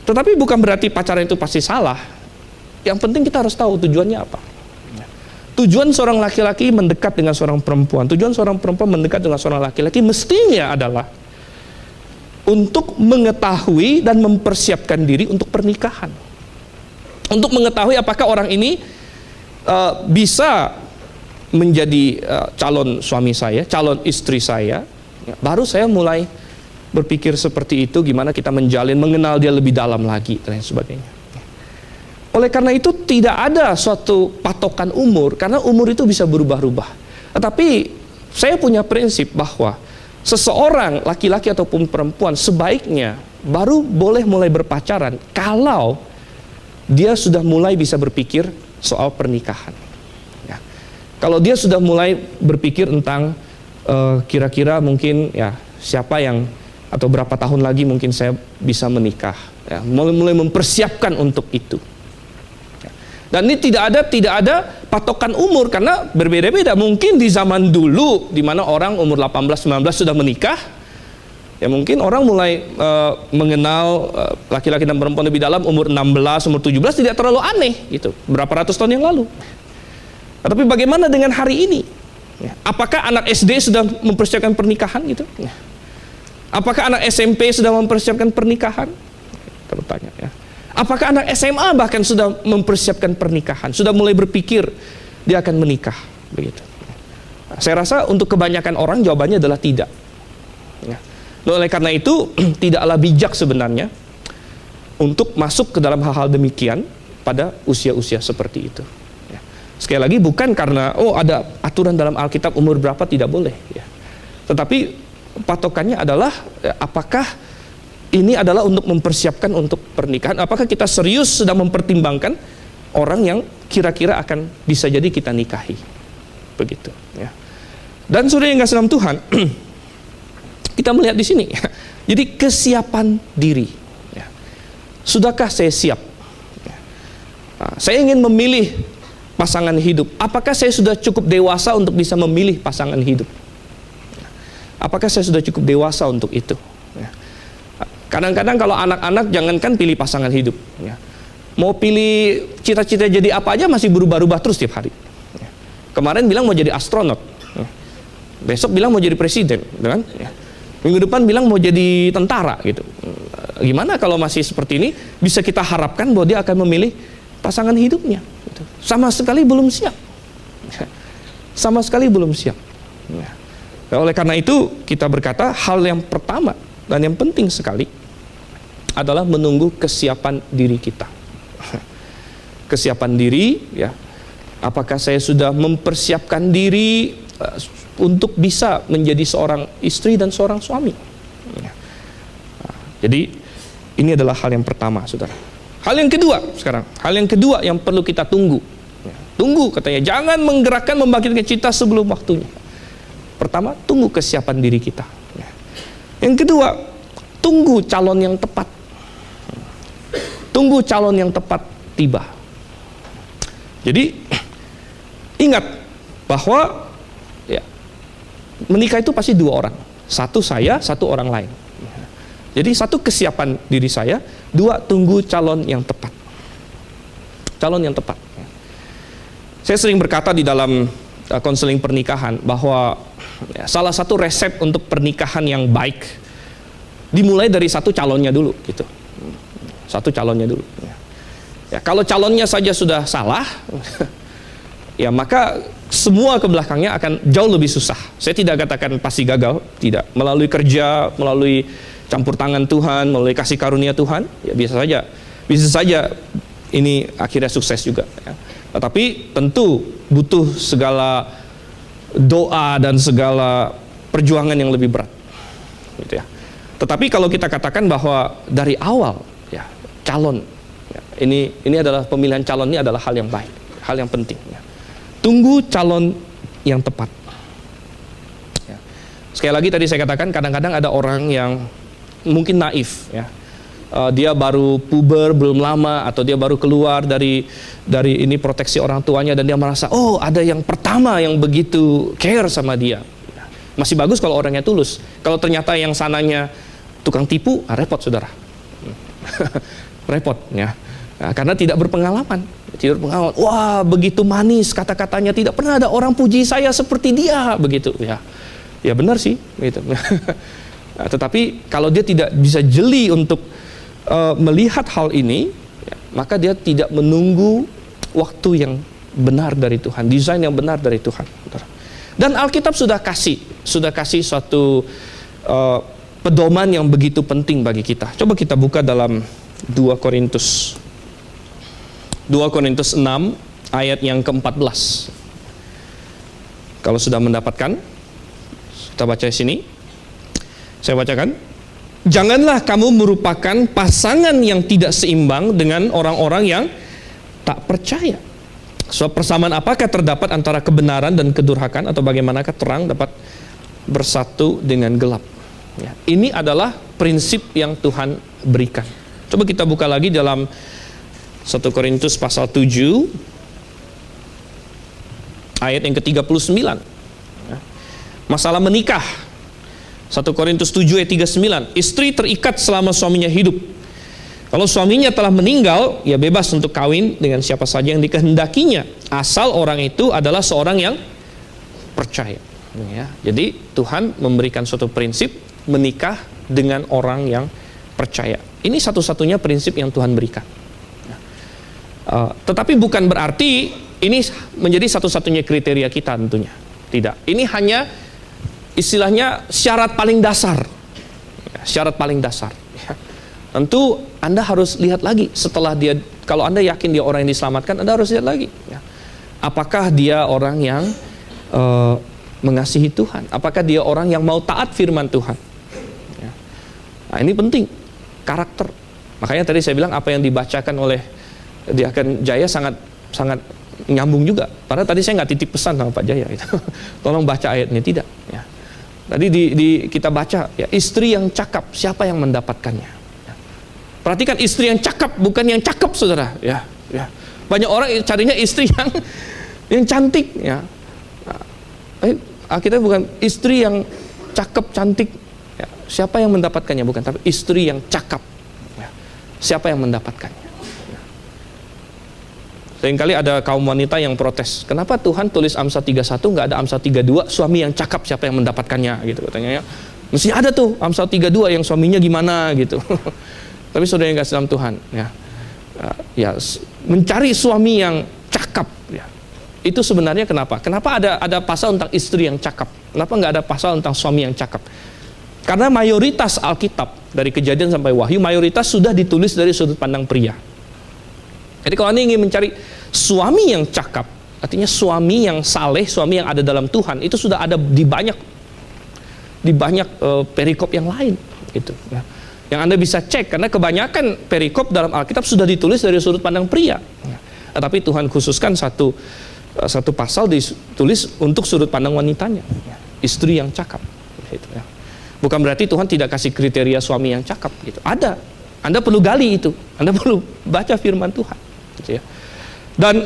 Tetapi bukan berarti pacaran itu pasti salah. Yang penting kita harus tahu tujuannya apa. Tujuan seorang laki-laki mendekat dengan seorang perempuan, tujuan seorang perempuan mendekat dengan seorang laki-laki mestinya adalah untuk mengetahui dan mempersiapkan diri untuk pernikahan. Untuk mengetahui apakah orang ini bisa menjadi calon suami saya, calon istri saya. Baru saya mulai berpikir seperti itu, gimana kita mengenal dia lebih dalam lagi, dan lain sebagainya. Oleh karena itu tidak ada suatu patokan umur, karena umur itu bisa berubah-ubah. Tetapi saya punya prinsip bahwa seseorang laki-laki ataupun perempuan sebaiknya baru boleh mulai berpacaran kalau dia sudah mulai bisa berpikir soal pernikahan. Ya. Kalau dia sudah mulai berpikir tentang kira-kira mungkin ya siapa yang atau berapa tahun lagi mungkin saya bisa menikah, ya, mulai mempersiapkan untuk itu. Ya. Dan ini tidak ada patokan umur, karena berbeda-beda. Mungkin di zaman dulu di mana orang umur 18-19 sudah menikah, ya mungkin orang mulai mengenal laki-laki dan perempuan lebih dalam umur 16, umur 17 tidak terlalu aneh gitu, berapa ratus tahun yang lalu. Tapi bagaimana dengan hari ini? Ya. Apakah anak SD sudah mempersiapkan pernikahan gitu? Ya. Apakah anak SMP sudah mempersiapkan pernikahan? Kita bertanya, ya. Apakah anak SMA bahkan sudah mempersiapkan pernikahan, sudah mulai berpikir dia akan menikah, begitu? Nah, saya rasa untuk kebanyakan orang jawabannya adalah tidak. Ya. Oleh karena itu tidaklah bijak sebenarnya untuk masuk ke dalam hal-hal demikian pada usia-usia seperti itu. Ya. Sekali lagi bukan karena ada aturan dalam Alkitab umur berapa tidak boleh, ya. Tetapi patokannya adalah apakah ini adalah untuk mempersiapkan untuk pernikahan, apakah kita serius sedang mempertimbangkan orang yang kira-kira akan bisa jadi kita nikahi, begitu, ya. Dan saudara yang kasih dalam Tuhan, kita melihat di sini, ya. Jadi kesiapan diri, ya. Sudahkah saya siap, ya. Saya ingin memilih pasangan hidup, apakah saya sudah cukup dewasa untuk bisa memilih pasangan hidup? Apakah saya sudah cukup dewasa untuk itu? Ya. Kadang-kadang kalau anak-anak jangankan pilih pasangan hidup, ya. Mau pilih cita-cita jadi apa aja masih berubah-ubah terus tiap hari. Ya. Kemarin bilang mau jadi astronot, ya. Besok bilang mau jadi presiden, gitu kan? Ya. Minggu depan bilang mau jadi tentara, gitu. Gimana kalau masih seperti ini? Bisa kita harapkan bahwa dia akan memilih pasangan hidupnya, gitu. Sama sekali belum siap, sama sekali belum siap. Ya. Oleh karena itu kita berkata hal yang pertama dan yang penting sekali adalah menunggu kesiapan diri kita. Kesiapan diri, ya. Apakah saya sudah mempersiapkan diri untuk bisa menjadi seorang istri dan seorang suami? Ya. Jadi ini adalah hal yang pertama, saudara. Hal yang kedua sekarang, hal yang kedua yang perlu kita tunggu. Ya. Tunggu katanya, jangan menggerakkan membangkitkan cita sebelum waktunya. Pertama, tunggu kesiapan diri kita. Ya. Yang kedua, tunggu calon yang tepat. Tunggu calon yang tepat tiba. Jadi ingat bahwa ya, menikah itu pasti dua orang. Satu saya, satu orang lain. Jadi satu kesiapan diri saya, dua tunggu calon yang tepat. Calon yang tepat. Saya sering berkata di dalam konseling pernikahan bahwa ya, salah satu resep untuk pernikahan yang baik dimulai dari satu calonnya dulu, gitu. Satu calonnya dulu. Ya, kalau calonnya saja sudah salah, ya maka semua ke belakangnya akan jauh lebih susah. Saya tidak katakan pasti gagal, tidak. Melalui kerja, melalui campur tangan Tuhan, melalui kasih karunia Tuhan, ya bisa saja ini akhirnya sukses juga. Ya. Tetapi tentu butuh segala doa dan segala perjuangan yang lebih berat, gitu ya. Tetapi kalau kita katakan bahwa dari awal, ya, calon, ya, ini adalah pemilihan calon, ini adalah hal yang baik, hal yang penting. Ya. Tunggu calon yang tepat. Ya. Sekali lagi tadi saya katakan kadang-kadang ada orang yang mungkin naif, ya. Dia baru puber belum lama atau dia baru keluar dari ini proteksi orang tuanya dan dia merasa oh ada yang pertama yang begitu care sama dia. Masih bagus kalau orangnya tulus. Kalau ternyata yang sananya tukang tipu, repot saudara. Repot, ya. Nah, karena tidak berpengalaman. Wah, begitu manis kata-katanya, tidak pernah ada orang puji saya seperti dia, begitu, ya. Ya benar sih, gitu. Nah, tetapi kalau dia tidak bisa jeli untuk melihat hal ini, ya, maka dia tidak menunggu waktu yang benar dari Tuhan, desain yang benar dari Tuhan. Dan Alkitab sudah kasih suatu pedoman yang begitu penting bagi kita. Coba kita buka dalam 2 Korintus 6 ayat yang ke-14. Kalau sudah mendapatkan, kita baca di sini. Saya bacakan. Janganlah kamu merupakan pasangan yang tidak seimbang dengan orang-orang yang tak percaya. Sebab persamaan apakah terdapat antara kebenaran dan kedurhakaan, atau bagaimanakah terang dapat bersatu dengan gelap? Ya, ini adalah prinsip yang Tuhan berikan. Coba kita buka lagi dalam 1 Korintus pasal 7 ayat yang ke-39. Ya. Masalah menikah. 1 Korintus 7 ayat 39. Istri terikat selama suaminya hidup. Kalau suaminya telah meninggal, ya bebas untuk kawin dengan siapa saja yang dikehendakinya, asal orang itu adalah seorang yang percaya. Ya, jadi Tuhan memberikan suatu prinsip menikah dengan orang yang percaya. Ini satu-satunya prinsip yang Tuhan berikan. Tetapi bukan berarti ini menjadi satu-satunya kriteria kita tentunya. Tidak. Ini hanya istilahnya syarat paling dasar. Syarat paling dasar. Tentu Anda harus lihat lagi setelah dia, kalau Anda yakin dia orang yang diselamatkan, Anda harus lihat lagi. Apakah dia orang yang mengasihi Tuhan? Apakah dia orang yang mau taat firman Tuhan? Nah, ini penting, karakter. Makanya tadi saya bilang apa yang dibacakan oleh Diaken Jaya sangat nyambung juga. Padahal tadi saya nggak titip pesan sama Pak Jaya itu. Tolong baca ayatnya, tidak. Ya. Tadi kita baca, ya, istri yang cakap, siapa yang mendapatkannya? Ya. Perhatikan, istri yang cakap, bukan yang cakep, saudara. Ya, ya. Banyak orang carinya istri yang cantik. Ya. Nah, kita bukan istri yang cakep, cantik. Ya. Siapa yang mendapatkannya? Bukan, tapi istri yang cakap. Ya. Siapa yang mendapatkannya? Ya. Seringkali ada kaum wanita yang protes, kenapa Tuhan tulis Amsal 31 nggak ada Amsal 32, suami yang cakap siapa yang mendapatkannya gitu katanya ya. Mesti ada tuh Amsal 32 yang suaminya gimana gitu. Tapi saudara yang kasih dalam Tuhan, ya mencari suami yang cakap, ya. Itu sebenarnya kenapa? Kenapa ada pasal tentang istri yang cakap? Kenapa nggak ada pasal tentang suami yang cakap? Karena mayoritas Alkitab dari Kejadian sampai Wahyu mayoritas sudah ditulis dari sudut pandang pria. Jadi kalau Anda ingin mencari suami yang cakap, artinya suami yang saleh, suami yang ada dalam Tuhan, itu sudah ada di banyak perikop yang lain, gitu. Ya. Yang Anda bisa cek, karena kebanyakan perikop dalam Alkitab sudah ditulis dari sudut pandang pria. Ya. Tapi Tuhan khususkan satu pasal ditulis untuk sudut pandang wanitanya, ya. Istri yang cakap. Gitu, ya. Bukan berarti Tuhan tidak kasih kriteria suami yang cakap, gitu. Ada. Anda perlu gali itu. Anda perlu baca firman Tuhan. Gitu ya. Dan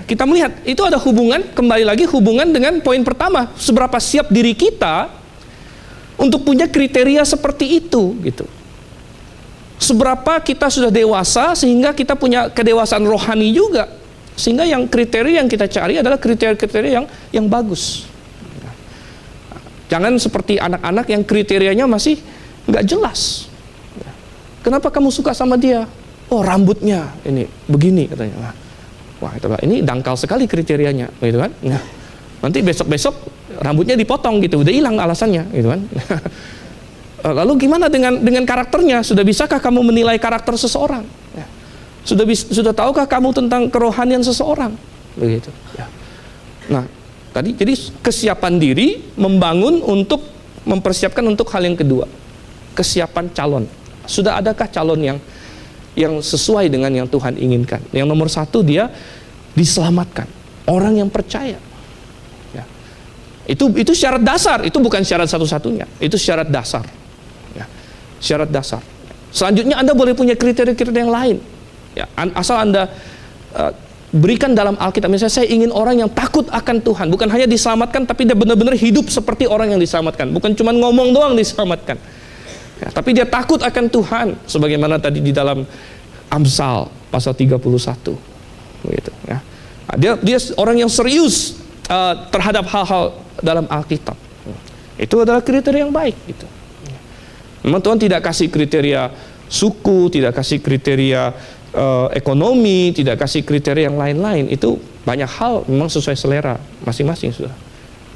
kita melihat itu ada hubungan, kembali lagi hubungan dengan poin pertama, seberapa siap diri kita untuk punya kriteria seperti itu, gitu. Seberapa kita sudah dewasa sehingga kita punya kedewasaan rohani juga, sehingga yang kriteria yang kita cari adalah kriteria-kriteria yang bagus. Jangan seperti anak-anak yang kriterianya masih nggak jelas. Kenapa kamu suka sama dia? Oh, rambutnya ini begini katanya. Wah, ini dangkal sekali kriterianya, gitu kan? Nah, nanti besok-besok rambutnya dipotong gitu, udah hilang alasannya, gitu kan? Lalu gimana dengan karakternya? Sudah bisakah kamu menilai karakter seseorang? Ya. Sudah tahukah kamu tentang kerohanian seseorang? Begitu. Ya. Nah, tadi jadi kesiapan diri membangun untuk mempersiapkan untuk hal yang kedua, kesiapan calon. Sudah adakah calon yang sesuai dengan yang Tuhan inginkan? Yang nomor satu, dia diselamatkan, orang yang percaya. Ya. Itu syarat dasar, itu bukan syarat satu-satunya, itu syarat dasar. Ya. Syarat dasar. Selanjutnya Anda boleh punya kriteria-kriteria yang lain. Ya. Asal Anda berikan dalam Alkitab. Misalnya saya ingin orang yang takut akan Tuhan, bukan hanya diselamatkan, tapi dia benar-benar hidup seperti orang yang diselamatkan, bukan cuma ngomong doang diselamatkan. Ya, tapi dia takut akan Tuhan, sebagaimana tadi di dalam Amsal pasal 31, begitu. Ya. Dia orang yang serius terhadap hal-hal dalam Alkitab. Itu adalah kriteria yang baik. Gitu. Memang Tuhan tidak kasih kriteria suku, tidak kasih kriteria ekonomi, tidak kasih kriteria yang lain-lain. Itu banyak hal memang sesuai selera masing-masing, saudara.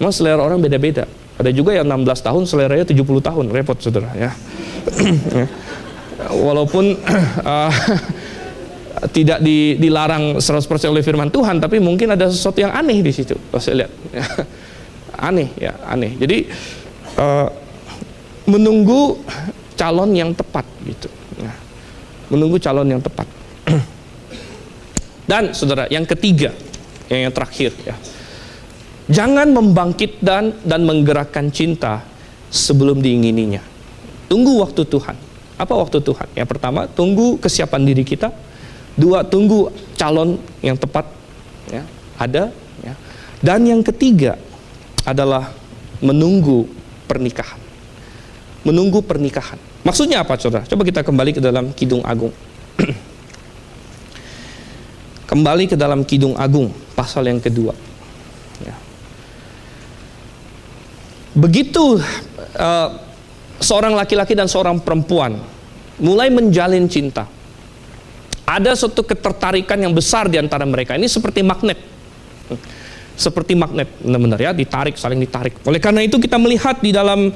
Memang selera orang beda-beda. Ada juga yang 16 tahun seleranya 70 tahun, repot saudara ya. Walaupun tidak dilarang 100% oleh firman Tuhan, tapi mungkin ada sesuatu yang aneh di situ. Kalau saya lihat, aneh. Jadi menunggu calon yang tepat gitu. Menunggu calon yang tepat. Dan saudara, yang ketiga, yang terakhir ya. Jangan membangkit dan menggerakkan cinta sebelum diingininya. Tunggu waktu Tuhan. Apa waktu Tuhan? Yang pertama, tunggu kesiapan diri kita. Dua, tunggu calon yang tepat. Ya, ada. Ya. Dan yang ketiga adalah menunggu pernikahan. Menunggu pernikahan. Maksudnya apa, saudara? Coba kita kembali ke dalam Kidung Agung. Kembali ke dalam Kidung Agung, pasal yang kedua. Ya. Begitu seorang laki-laki dan seorang perempuan mulai menjalin cinta, ada suatu ketertarikan yang besar di antara mereka. Ini seperti magnet. Seperti magnet, benar-benar ya, ditarik, saling ditarik. Oleh karena itu kita melihat di dalam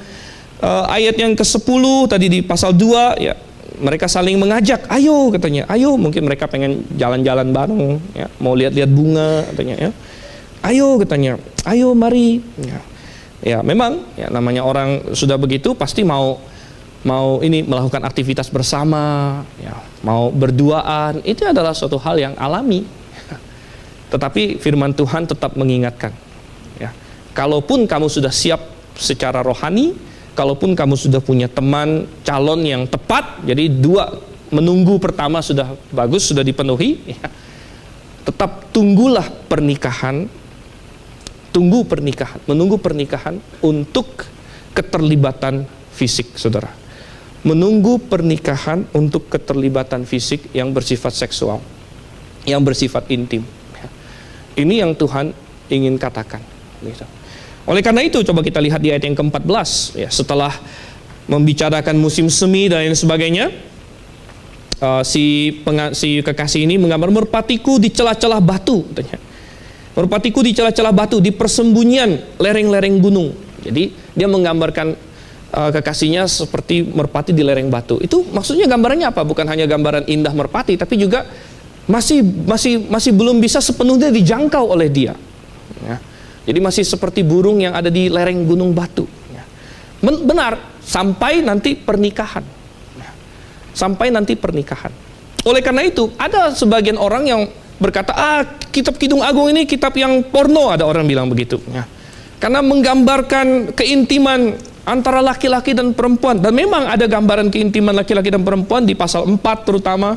ayat yang ke-10 tadi di pasal 2 ya, mereka saling mengajak, ayo katanya, ayo, mungkin mereka pengen jalan-jalan bareng ya, mau lihat-lihat bunga katanya ya. Ayo katanya, ayo mari. Ya memang ya, namanya orang sudah begitu pasti mau ini melakukan aktivitas bersama ya, mau berduaan, itu adalah suatu hal yang alami. Tetapi firman Tuhan tetap mengingatkan ya, kalaupun kamu sudah siap secara rohani, kalaupun kamu sudah punya teman calon yang tepat, jadi dua, menunggu pertama sudah bagus, sudah dipenuhi ya, tetap tunggulah pernikahan. Tunggu pernikahan, menunggu pernikahan untuk keterlibatan fisik, saudara. Menunggu pernikahan untuk keterlibatan fisik yang bersifat seksual, yang bersifat intim. Ini yang Tuhan ingin katakan. Oleh karena itu, coba kita lihat di ayat yang ke-14. Ya, setelah membicarakan musim semi dan lain sebagainya, si kekasih ini menggambar merpatiku di celah-celah batu. Merpatiku di celah-celah batu, di persembunyian lereng-lereng gunung. Jadi dia menggambarkan kekasihnya seperti merpati di lereng batu. Itu maksudnya gambarannya apa? Bukan hanya gambaran indah merpati, tapi juga masih belum bisa sepenuhnya dijangkau oleh dia. Ya. Jadi masih seperti burung yang ada di lereng gunung batu. Ya. Benar, sampai nanti pernikahan. Ya. Sampai nanti pernikahan. Oleh karena itu, ada sebagian orang yang berkata, kitab Kidung Agung ini kitab yang porno, ada orang bilang begitu. Ya. Karena menggambarkan keintiman antara laki-laki dan perempuan. Dan memang ada gambaran keintiman laki-laki dan perempuan di pasal 4 terutama,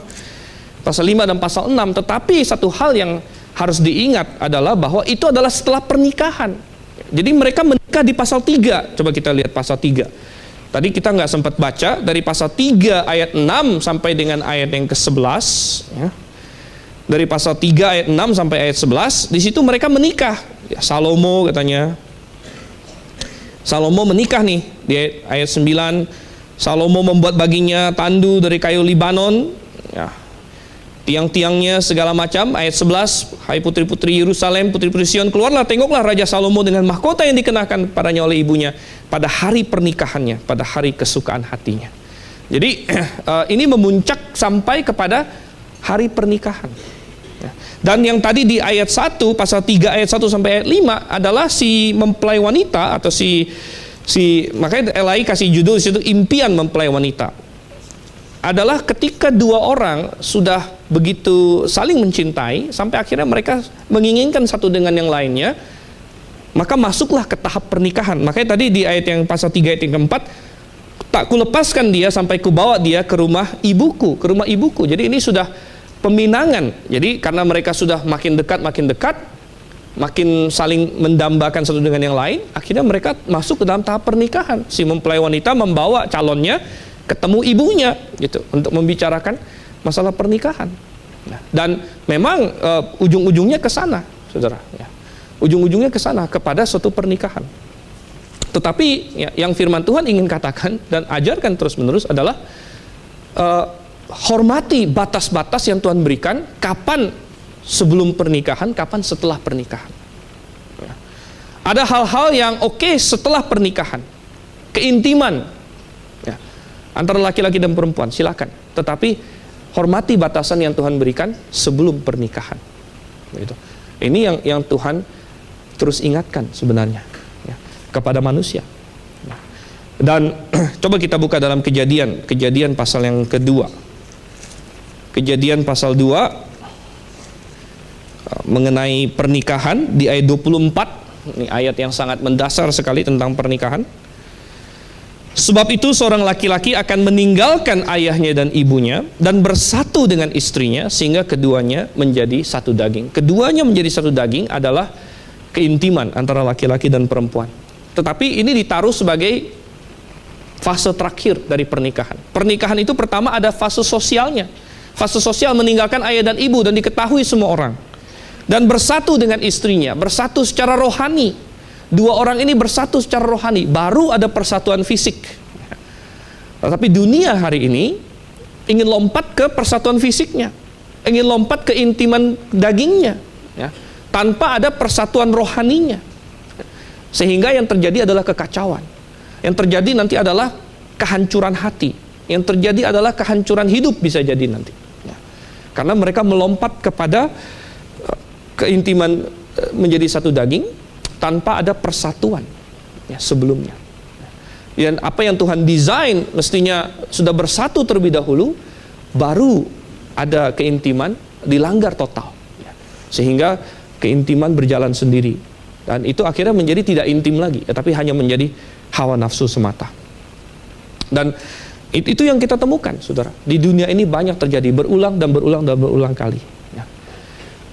pasal 5 dan pasal 6. Tetapi satu hal yang harus diingat adalah bahwa itu adalah setelah pernikahan. Jadi mereka menikah di pasal 3. Coba kita lihat pasal 3. Tadi kita nggak sempat baca dari pasal 3 ayat 6 sampai dengan ayat yang ke-11. Ya. Dari pasal 3 ayat 6 sampai ayat 11. Di situ mereka menikah. Ya, Salomo katanya. Salomo menikah nih di ayat 9. Salomo membuat baginya tandu dari kayu Libanon, ya. Tiang-tiangnya segala macam. Ayat 11, hai putri-putri Yerusalem, putri-putri Sion, keluarlah, tengoklah Raja Salomo dengan mahkota yang dikenakan padanya oleh ibunya pada hari pernikahannya, pada hari kesukaan hatinya. Jadi ini memuncak sampai kepada hari pernikahan. Dan yang tadi di ayat 1, pasal 3 ayat 1 sampai ayat 5 adalah si mempelai wanita, atau makanya Elai kasih judul di situ, impian mempelai wanita. Adalah ketika dua orang sudah begitu saling mencintai sampai akhirnya mereka menginginkan satu dengan yang lainnya, maka masuklah ke tahap pernikahan. Makanya tadi di ayat yang pasal 3 ayat yang keempat, tak kulepaskan dia sampai kubawa dia ke rumah ibuku. Jadi ini sudah peminangan. Jadi karena mereka sudah makin dekat, makin saling mendambakan satu dengan yang lain, akhirnya mereka masuk ke dalam tahap pernikahan. Si mempelai wanita membawa calonnya ketemu ibunya, gitu, untuk membicarakan masalah pernikahan. Nah, dan memang ujung-ujungnya ke sana, saudara. Ya. Ujung-ujungnya ke sana, kepada suatu pernikahan. Tetapi ya, yang firman Tuhan ingin katakan dan ajarkan terus-menerus adalah hormati batas-batas yang Tuhan berikan, kapan sebelum pernikahan, kapan setelah pernikahan. Ya. Ada hal-hal yang oke setelah pernikahan, keintiman ya, antara laki-laki dan perempuan, silakan. Tetapi hormati batasan yang Tuhan berikan sebelum pernikahan. Gitu. Ini yang Tuhan terus ingatkan sebenarnya ya, kepada manusia. Dan coba kita buka dalam Kejadian pasal yang kedua. Kejadian pasal 2 mengenai pernikahan di ayat 24. Ini ayat yang sangat mendasar sekali tentang pernikahan. Sebab itu seorang laki-laki akan meninggalkan ayahnya dan ibunya dan bersatu dengan istrinya sehingga keduanya menjadi satu daging. Keduanya menjadi satu daging adalah keintiman antara laki-laki dan perempuan. Tetapi ini ditaruh sebagai fase terakhir dari pernikahan. Pernikahan itu pertama ada fase sosialnya. Fase sosial meninggalkan ayah dan ibu dan diketahui semua orang. Dan bersatu dengan istrinya, bersatu secara rohani. Dua orang ini bersatu secara rohani, baru ada persatuan fisik. Tapi dunia hari ini ingin lompat ke persatuan fisiknya, ingin lompat ke intiman dagingnya, ya, tanpa ada persatuan rohaninya. Sehingga yang terjadi adalah kekacauan. Yang terjadi nanti adalah kehancuran hati. Yang terjadi adalah kehancuran hidup bisa jadi nanti. Ya. Karena mereka melompat kepada keintiman menjadi satu daging tanpa ada persatuan ya, sebelumnya. Dan apa yang Tuhan desain mestinya sudah bersatu terlebih dahulu, baru ada keintiman dilanggar total. Ya. Sehingga keintiman berjalan sendiri. Dan itu akhirnya menjadi tidak intim lagi, tapi hanya menjadi hawa nafsu semata. Dan itu yang kita temukan, saudara. Di dunia ini banyak terjadi, berulang dan berulang kali. Ya.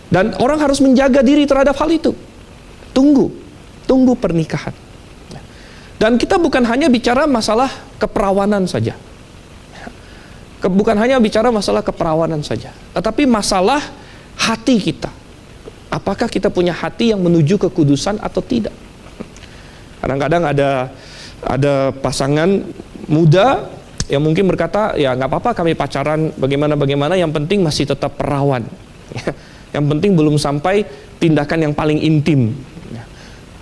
Dan orang harus menjaga diri terhadap hal itu. Tunggu pernikahan. Ya. Dan kita bukan hanya bicara masalah keperawanan saja. Bukan hanya bicara masalah keperawanan saja, tetapi masalah hati kita. Apakah kita punya hati yang menuju kekudusan atau tidak? Kadang-kadang ada pasangan muda yang mungkin berkata, ya nggak apa-apa kami pacaran bagaimana, yang penting masih tetap perawan. Yang penting belum sampai tindakan yang paling intim.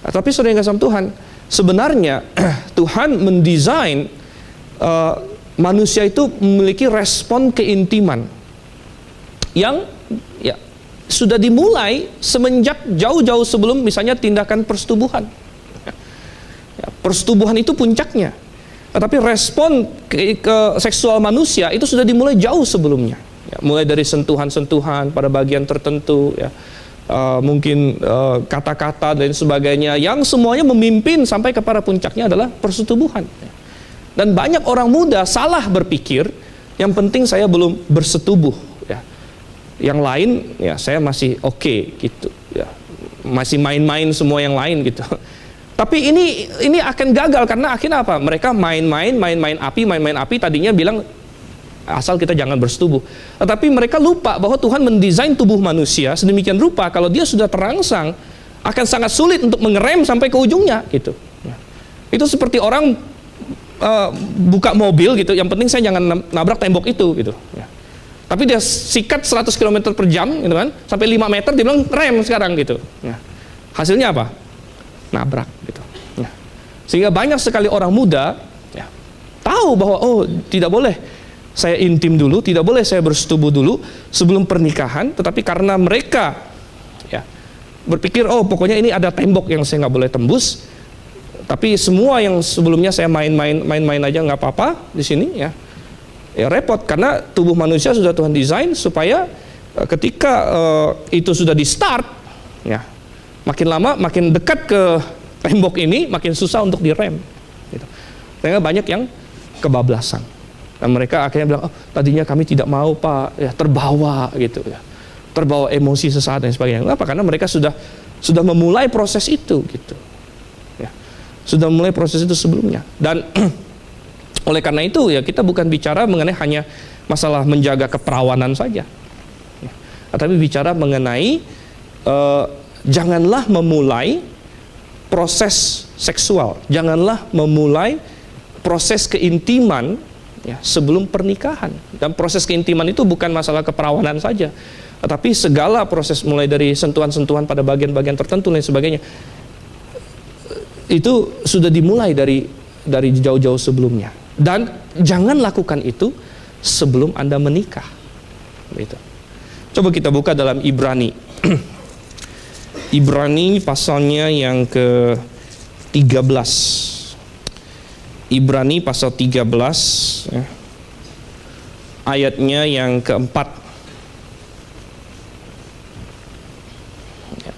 Tapi saudara yang kasih Tuhan, sebenarnya Tuhan mendesain manusia itu memiliki respon keintiman yang ya sudah dimulai semenjak jauh-jauh sebelum misalnya tindakan persetubuhan. Ya, persetubuhan itu puncaknya, tetapi respon ke seksual manusia itu sudah dimulai jauh sebelumnya. Ya, mulai dari sentuhan-sentuhan pada bagian tertentu, ya, mungkin kata-kata dan sebagainya, yang semuanya memimpin sampai kepada puncaknya adalah persetubuhan. Dan banyak orang muda salah berpikir, yang penting saya belum bersetubuh, ya. Yang lain, ya saya masih oke, gitu. Ya. Masih main-main semua yang lain, gitu. Tapi ini akan gagal karena akhirnya apa? Mereka main-main api, tadinya bilang asal kita jangan bersetubuh. Tetapi mereka lupa bahwa Tuhan mendesain tubuh manusia sedemikian rupa, kalau dia sudah terangsang akan sangat sulit untuk mengerem sampai ke ujungnya, gitu. Itu seperti orang buka mobil gitu, yang penting saya jangan nabrak tembok itu, gitu. Tapi dia sikat 100 km per jam, gitu kan, sampai 5 meter dia bilang rem sekarang, gitu. Hasilnya apa? Nabrak, gitu. Sehingga banyak sekali orang muda tahu bahwa tidak boleh saya intim dulu, tidak boleh saya bersetubuh dulu sebelum pernikahan, tetapi karena mereka berpikir pokoknya ini ada tembok yang saya nggak boleh tembus, tapi semua yang sebelumnya saya main-main aja nggak apa-apa di sini, ya repot, karena tubuh manusia sudah Tuhan desain supaya ketika itu sudah di start, makin lama makin dekat ke tembok ini makin susah untuk direm, gitu. Sehingga banyak yang kebablasan. Dan mereka akhirnya bilang, tadinya kami tidak mau Pak, ya terbawa, gitu, ya, terbawa emosi sesaat dan sebagainya. Kenapa? Karena mereka sudah memulai proses itu, gitu. Ya, sudah memulai proses itu sebelumnya. Dan oleh karena itu ya kita bukan bicara mengenai hanya masalah menjaga keperawanan saja, ya, tapi bicara mengenai janganlah memulai proses seksual, janganlah memulai proses keintiman sebelum pernikahan. Dan proses keintiman itu bukan masalah keperawanan saja, tetapi segala proses mulai dari sentuhan-sentuhan pada bagian-bagian tertentu dan sebagainya, itu sudah dimulai dari jauh-jauh sebelumnya. Dan jangan lakukan itu sebelum Anda menikah. Gitu. Coba kita buka dalam Ibrani. Ibrani pasalnya yang ke-13. Ibrani pasal 13, ayatnya yang keempat.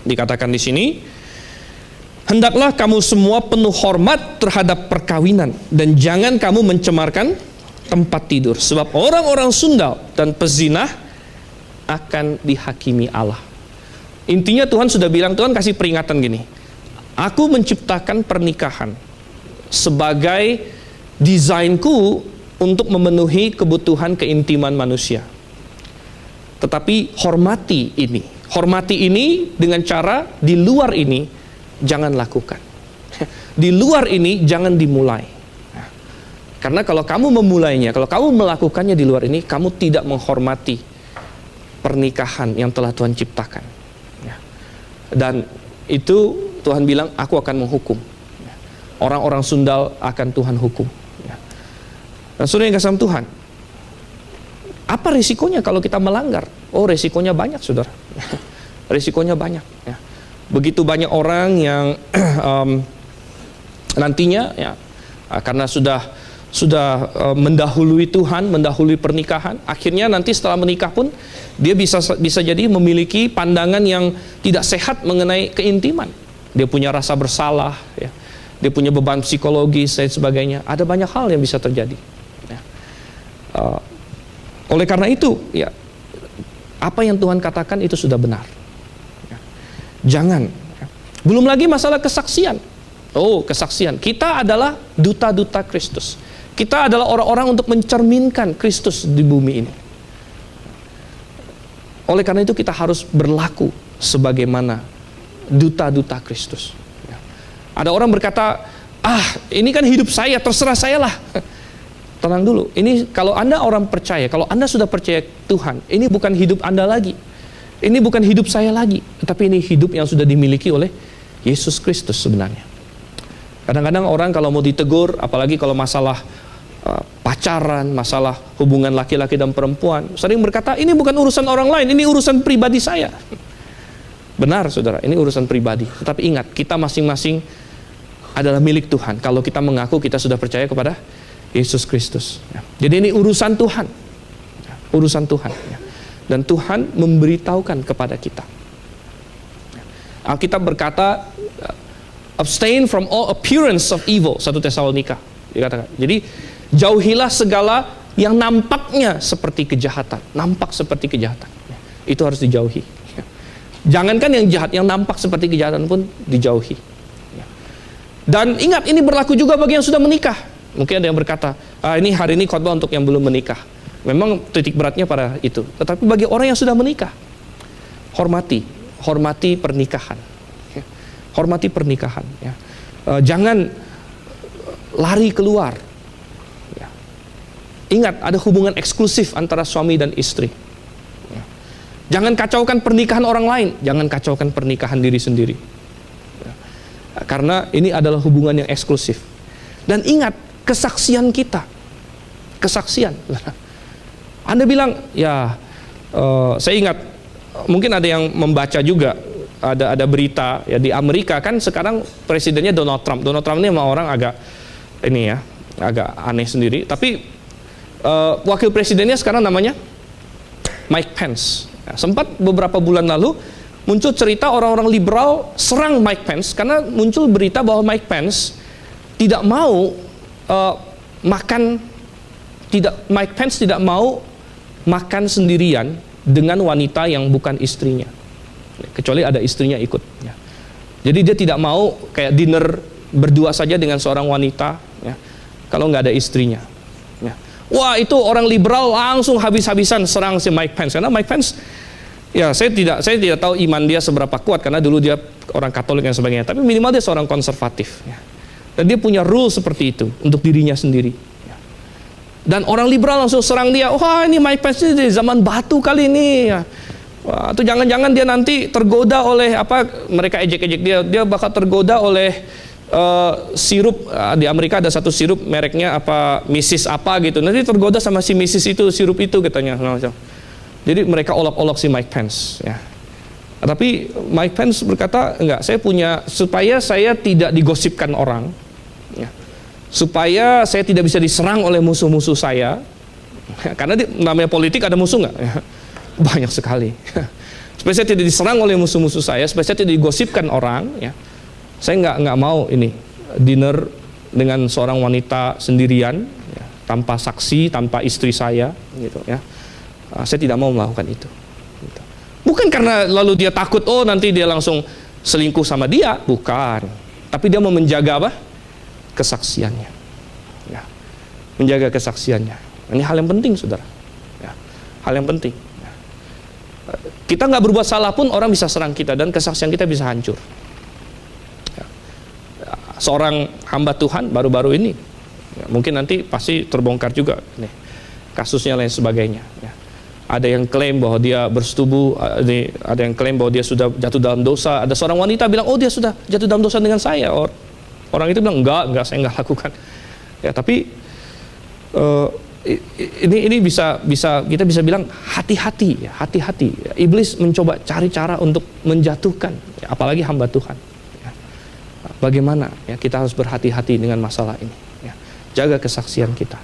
Dikatakan di sini, hendaklah kamu semua penuh hormat terhadap perkawinan, dan jangan kamu mencemarkan tempat tidur, sebab orang-orang sundal dan pezinah akan dihakimi Allah. Intinya Tuhan sudah bilang, Tuhan kasih peringatan gini, aku menciptakan pernikahan sebagai desainku untuk memenuhi kebutuhan keintiman manusia. Tetapi hormati ini dengan cara di luar ini jangan lakukan. Di luar ini jangan dimulai. Karena kalau kamu memulainya, kalau kamu melakukannya di luar ini, kamu tidak menghormati pernikahan yang telah Tuhan ciptakan. Dan itu Tuhan bilang, aku akan menghukum. Orang-orang sundal akan Tuhan hukum. Nah, saudara yang kasih Tuhan, apa risikonya kalau kita melanggar? Risikonya banyak, saudara. Risikonya banyak. Begitu banyak orang yang nantinya karena sudah mendahului Tuhan, mendahului pernikahan, akhirnya nanti setelah menikah pun dia bisa jadi memiliki pandangan yang tidak sehat mengenai keintiman. Dia punya rasa bersalah, ya. Dia punya beban psikologis dan sebagainya. Ada banyak hal yang bisa terjadi. Oleh karena itu, ya, apa yang Tuhan katakan itu sudah benar. Jangan. Belum lagi masalah kesaksian. Kesaksian. Kita adalah duta-duta Kristus. Kita adalah orang-orang untuk mencerminkan Kristus di bumi ini. Oleh karena itu kita harus berlaku sebagaimana duta-duta Kristus. Ada orang berkata, ini kan hidup saya, terserah saya lah. Tenang dulu, ini kalau Anda orang percaya, kalau Anda sudah percaya Tuhan, ini bukan hidup Anda lagi. Ini bukan hidup saya lagi, tetapi ini hidup yang sudah dimiliki oleh Yesus Kristus sebenarnya. Kadang-kadang orang kalau mau ditegur, apalagi kalau masalah pacaran, masalah hubungan laki-laki dan perempuan, sering berkata, ini bukan urusan orang lain, ini urusan pribadi saya. Benar saudara, ini urusan pribadi. Tetapi ingat, kita masing-masing adalah milik Tuhan kalau kita mengaku kita sudah percaya kepada Yesus Kristus. Jadi ini urusan Tuhan. Urusan Tuhan. Dan Tuhan memberitahukan kepada kita. Alkitab berkata, abstain from all appearance of evil, 1 Tesalonika dikatakan. Jadi jauhilah segala yang nampaknya seperti kejahatan. Nampak seperti kejahatan. Itu harus dijauhi. Jangankan yang jahat, yang nampak seperti kejahatan pun dijauhi. Dan ingat, ini berlaku juga bagi yang sudah menikah. Mungkin ada yang berkata, ini hari ini khotbah untuk yang belum menikah. Memang titik beratnya pada itu. Tetapi bagi orang yang sudah menikah, hormati pernikahan. Hormati pernikahan. Jangan lari keluar. Ingat, ada hubungan eksklusif antara suami dan istri. Jangan kacaukan pernikahan orang lain. Jangan kacaukan pernikahan diri sendiri. Karena ini adalah hubungan yang eksklusif. Dan ingat, kesaksian kita. Kesaksian. Anda bilang, saya ingat, mungkin ada yang membaca juga, ada berita ya di Amerika kan sekarang presidennya Donald Trump. Donald Trump ini memang orang agak aneh sendiri. Tapi wakil presidennya sekarang namanya Mike Pence. Sempat beberapa bulan lalu muncul cerita orang-orang liberal serang Mike Pence karena muncul berita bahwa Mike Pence tidak mau Mike Pence tidak mau makan sendirian dengan wanita yang bukan istrinya, kecuali ada istrinya ikut. Jadi dia tidak mau kayak dinner berdua saja dengan seorang wanita, kalau nggak ada istrinya. Wah, itu orang liberal langsung habis-habisan serang si Mike Pence karena Mike Pence, saya tidak tahu iman dia seberapa kuat karena dulu dia orang Katolik dan sebagainya, tapi minimal dia seorang konservatif. Dan dia punya rule seperti itu untuk dirinya sendiri. Dan orang liberal langsung serang dia. Wah, ini Mike Pence ini dari zaman batu kali ini. Wah, atau jangan-jangan dia nanti tergoda oleh mereka ejek-ejek dia bakal tergoda oleh sirup. Di Amerika ada satu sirup mereknya Mrs. gitu. Nanti tergoda sama si Mrs. itu, sirup itu katanya. Jadi mereka olok-olok si Mike Pence. Tapi Mike Pence berkata, enggak, supaya saya tidak digosipkan orang, supaya saya tidak bisa diserang oleh musuh-musuh saya, karena namanya politik ada musuh nggak? Banyak sekali. Supaya saya tidak diserang oleh musuh-musuh saya, supaya saya tidak digosipkan orang, saya nggak mau ini dinner dengan seorang wanita sendirian, tanpa saksi, tanpa istri saya, gitu ya. Saya tidak mau melakukan itu. Gitu. Bukan karena lalu dia takut, nanti dia langsung selingkuh sama dia, bukan. Tapi dia mau menjaga kesaksiannya. Menjaga kesaksiannya. Ini hal yang penting, saudara. Hal yang penting. Kita nggak berbuat salah pun orang bisa serang kita dan kesaksian kita bisa hancur. Seorang hamba Tuhan baru-baru ini, mungkin nanti pasti terbongkar juga nih, kasusnya lain sebagainya. Ada yang klaim bahwa dia bersetubuh, ada yang klaim bahwa dia sudah jatuh dalam dosa. Ada seorang wanita bilang, dia sudah jatuh dalam dosa dengan saya. Orang itu bilang, enggak, saya enggak lakukan. Tapi ini bisa kita bisa bilang hati-hati. Iblis mencoba cari cara untuk menjatuhkan, apalagi hamba Tuhan. Bagaimana kita harus berhati-hati dengan masalah ini. Jaga kesaksian kita.